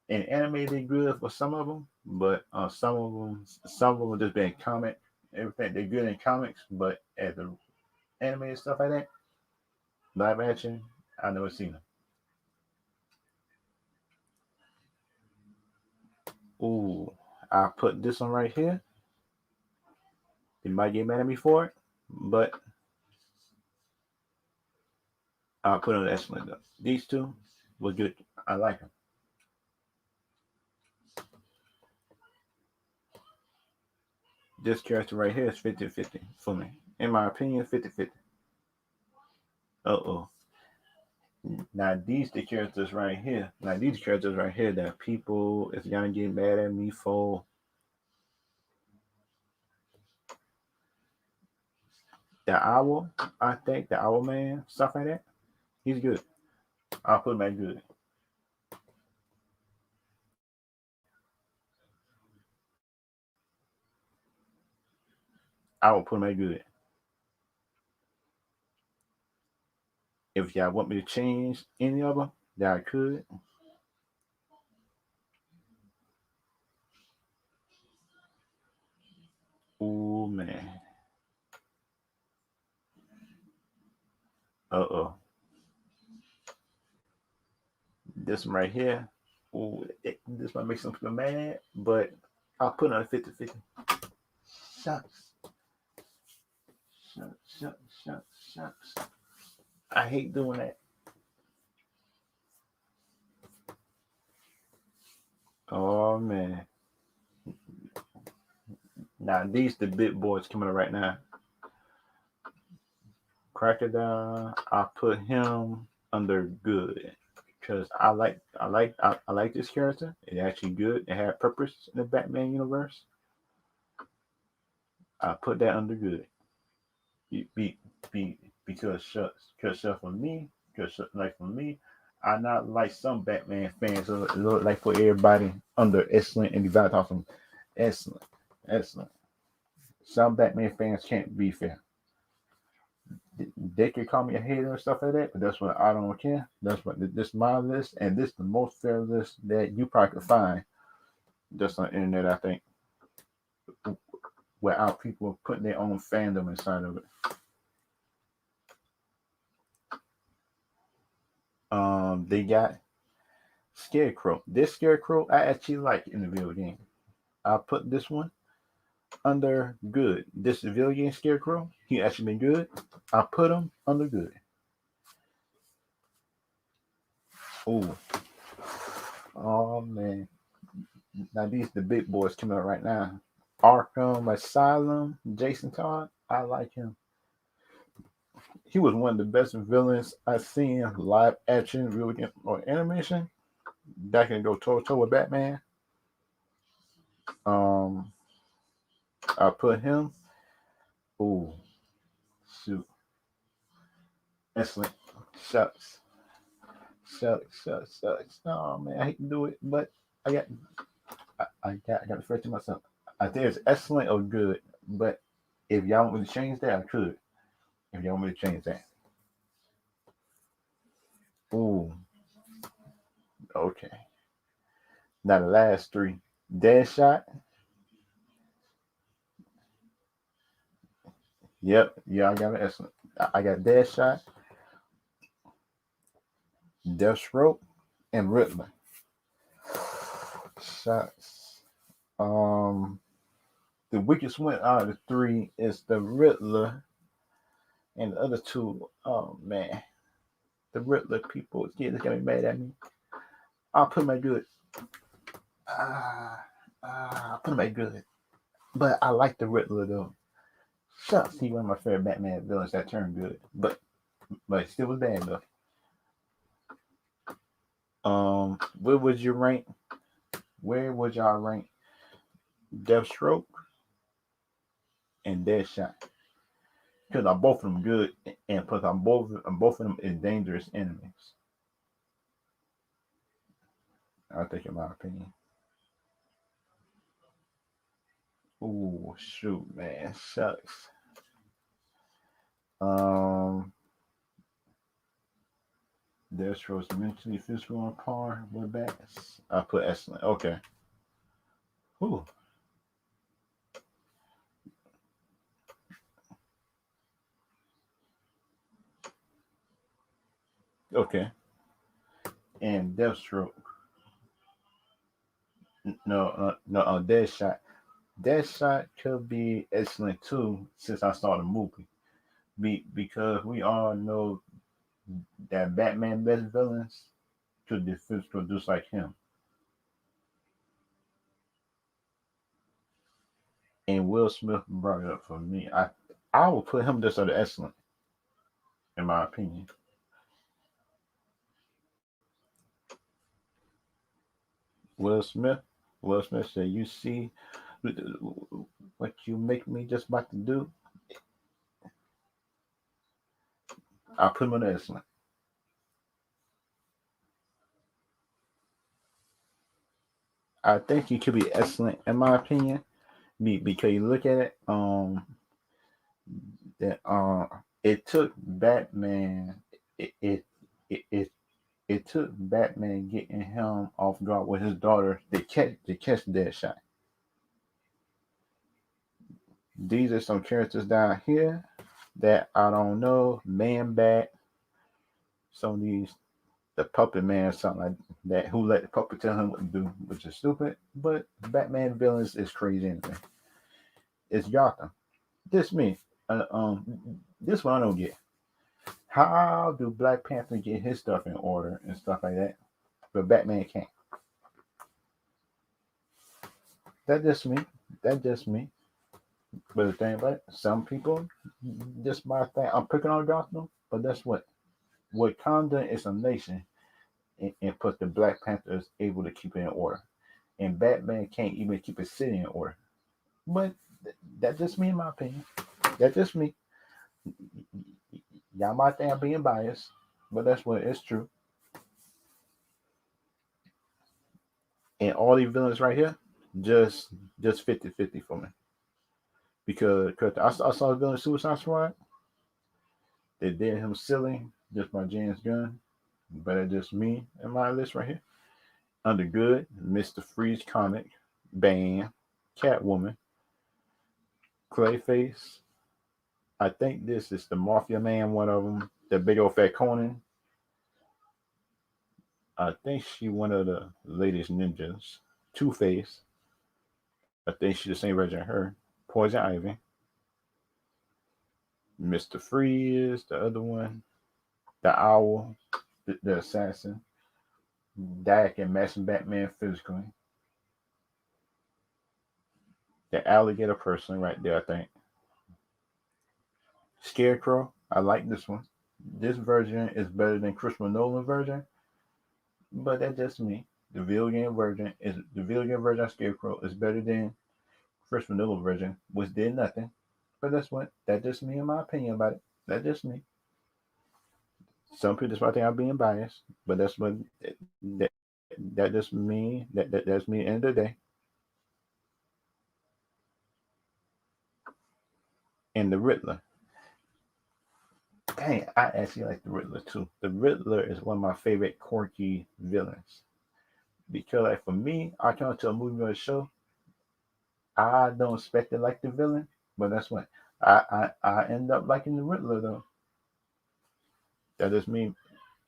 In anime, they're good for some of them, but some of them just been comic. Everything they're good in comics, but as the anime and stuff like that, live action, I never seen them. Ooh, I put this one right here. They might get mad at me for it, but I'll put it on the excellent though. These two were good. I like them. This character right here is 50-50 for me. In my opinion, 50-50. Uh-oh. Now these characters right here that people is gonna get mad at me for. The owl, I think the owl man, stuff like that. He's good. I'll put him at good. I will put him at good. If y'all want me to change any of them, that I could. Oh man. Uh-oh. This one right here. Ooh, this might make some people mad, but I'll put it on 50-50. Shucks. Shucks, shucks, shucks, shucks. I hate doing that. Oh man. Now these the big boys coming up right now. Crocodile, I put him under good because I like this character. It's actually good. It had purpose in the Batman universe. I put that under good. Be, be because for me, because like for me, I not like some Batman fans. So it look like for everybody under excellent and divide off them excellent, excellent. Some Batman fans can't be fair. They could call me a hater and stuff like that, but that's what I don't care. That's what this is my list, and this is the most fair list that you probably could find just on the internet. I think without people putting their own fandom inside of it. They got Scarecrow. This Scarecrow I actually like in the video game. I put this one under good. This video game Scarecrow, he actually been good. I put him under good. Oh, oh man. Now these the big boys coming out right now. Arkham Asylum, Jason Todd. I like him. He was one of the best villains I've seen live action, video game, or animation. That can go toe to toe with Batman. Um, I put him. Oh, shoot, excellent. Shucks, shucks. Oh man, I hate to do it, but I got, I got to refer to myself. I think it's excellent or good, but if y'all want me to change that, I could. If y'all want me to change that. Ooh, okay. Now the last three. Deadshot. Yep. Yeah, I got an excellent. I got Deadshot, Deathstroke, and Riddler. Shots. Um, the weakest one out of the three is the Riddler, and the other two. Oh man, the Riddler people. Yeah, they're gonna be mad at me. I'll put my good. I'll put my good. But I like the Riddler though. Shucks, he one of my favorite Batman villains that turned good, but it still was bad though. Where would you rank? Where would y'all rank Deathstroke and Deadshot? Because I'm both of them good, and plus I'm both of them is dangerous enemies. I think, in my opinion. Ooh, shoot, man, shucks. Um, Deathstroke's mentally, physical, on par with bats. I put excellent. Okay. Ooh, okay. And Deathstroke. No, no, Deadshot. Deadshot could be excellent too, since I saw the movie. Because we all know that Batman best villains could be physical just like him. And Will Smith brought it up for me. I would put him just under excellent, in my opinion. Will Smith. Will Smith said, "You see what you make me just about to do." I put him under excellent. I think he could be excellent, in my opinion, because you look at it. That it took Batman. It it it, it it took Batman getting him off guard with his daughter to catch Deadshot. These are some characters down here that I don't know. Man Bat, some of these, the Puppet Man, something like that, who let the puppet tell him what to do, which is stupid. But Batman villains is crazy anyway. It's Gotham. This me. This one I don't get. How do Black Panther get his stuff in order and stuff like that, but Batman can't? That just me. That just me. But the thing about it, some people just my thing. I'm picking on Gotham, but that's what Wakanda is a nation, and plus the Black Panther is able to keep it in order, and Batman can't even keep a city in order. But That's just me, in my opinion. That's just me. Y'all might think I'm being biased, but that's what it's true. And all these villains right here, just just 50-50 for me. Because I saw the villain Suicide Squad. They did him silly just by James Gunn. But it's just me and my list right here. Under good, Mr. Freeze comic, Bane, Catwoman, Clayface. I think this is the Mafia Man, one of them. The big old fat Conan. I think she one of the latest ninjas. Two Face. I think she's the same version of her. Poison Ivy. Mr. Freeze, the other one. The Owl, the assassin. Dak and Master Batman physically. The alligator person right there, I think. Scarecrow, I like this one. This version is better than Christopher Nolan version, but that's just me. The video game version of Scarecrow is better than Christopher Nolan version, which did nothing. But that's just me and my opinion about it. That's just me. Some people just might think I'm being biased, but that, that just me. That's me. At the end of the day, and the Riddler. Dang, I actually like the Riddler too. The Riddler is one of my favorite quirky villains because, like, for me, I come to a movie or a show, I don't expect to like the villain, but that's what I end up liking the Riddler though. That is me.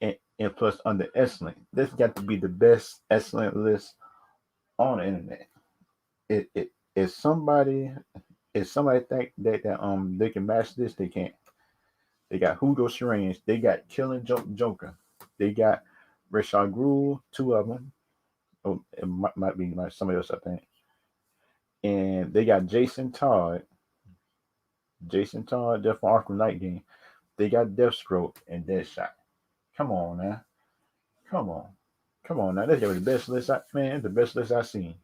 And plus, under excellent, this got to be the best excellent list on the internet. It if somebody think that they can match this, they can't. They got Hugo Strange. They got Killing Joker. They got Rashad Gruel, two of them. Oh, it might be like somebody else, I think. And they got Jason Todd. Jason Todd, Death from Arkham Knight game. They got Deathstroke and Deadshot. Come on now. Come on. Come on now. That's the best list man, the best list I've seen.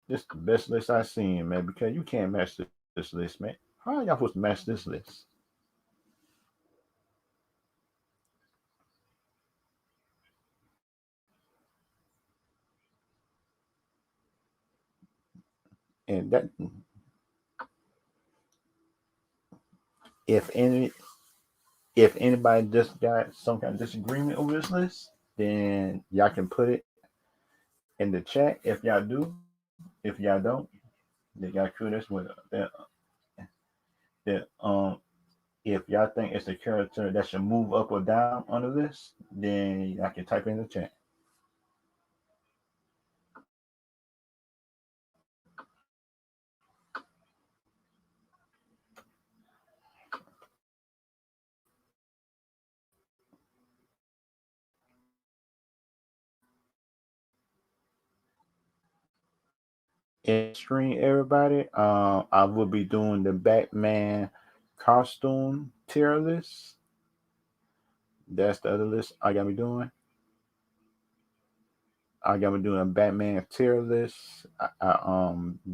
This the best list I've seen, man, because you can't match this list, man. How are y'all supposed to match this list? And that if any if anybody just got some kind of disagreement over this list, then y'all can put it in the chat if y'all do. If y'all don't, then y'all could as well. That if y'all think it's a character that should move up or down on the list, then y'all can type in the chat. In screen, everybody. I will be doing the Batman costume tier list. That's the other list I gotta be doing. I gotta be doing a Batman tier list.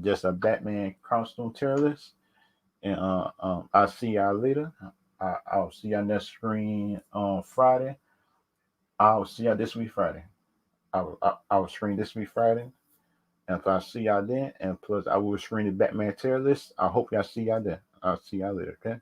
Just a Batman costume tier list. And I'll see y'all later. I'll see y'all next screen on Friday. I'll see y'all this week Friday. I will screen this week Friday. And if I see y'all then, and plus I will screen the Batman tier list, I hope y'all see y'all then. I'll see y'all later, okay?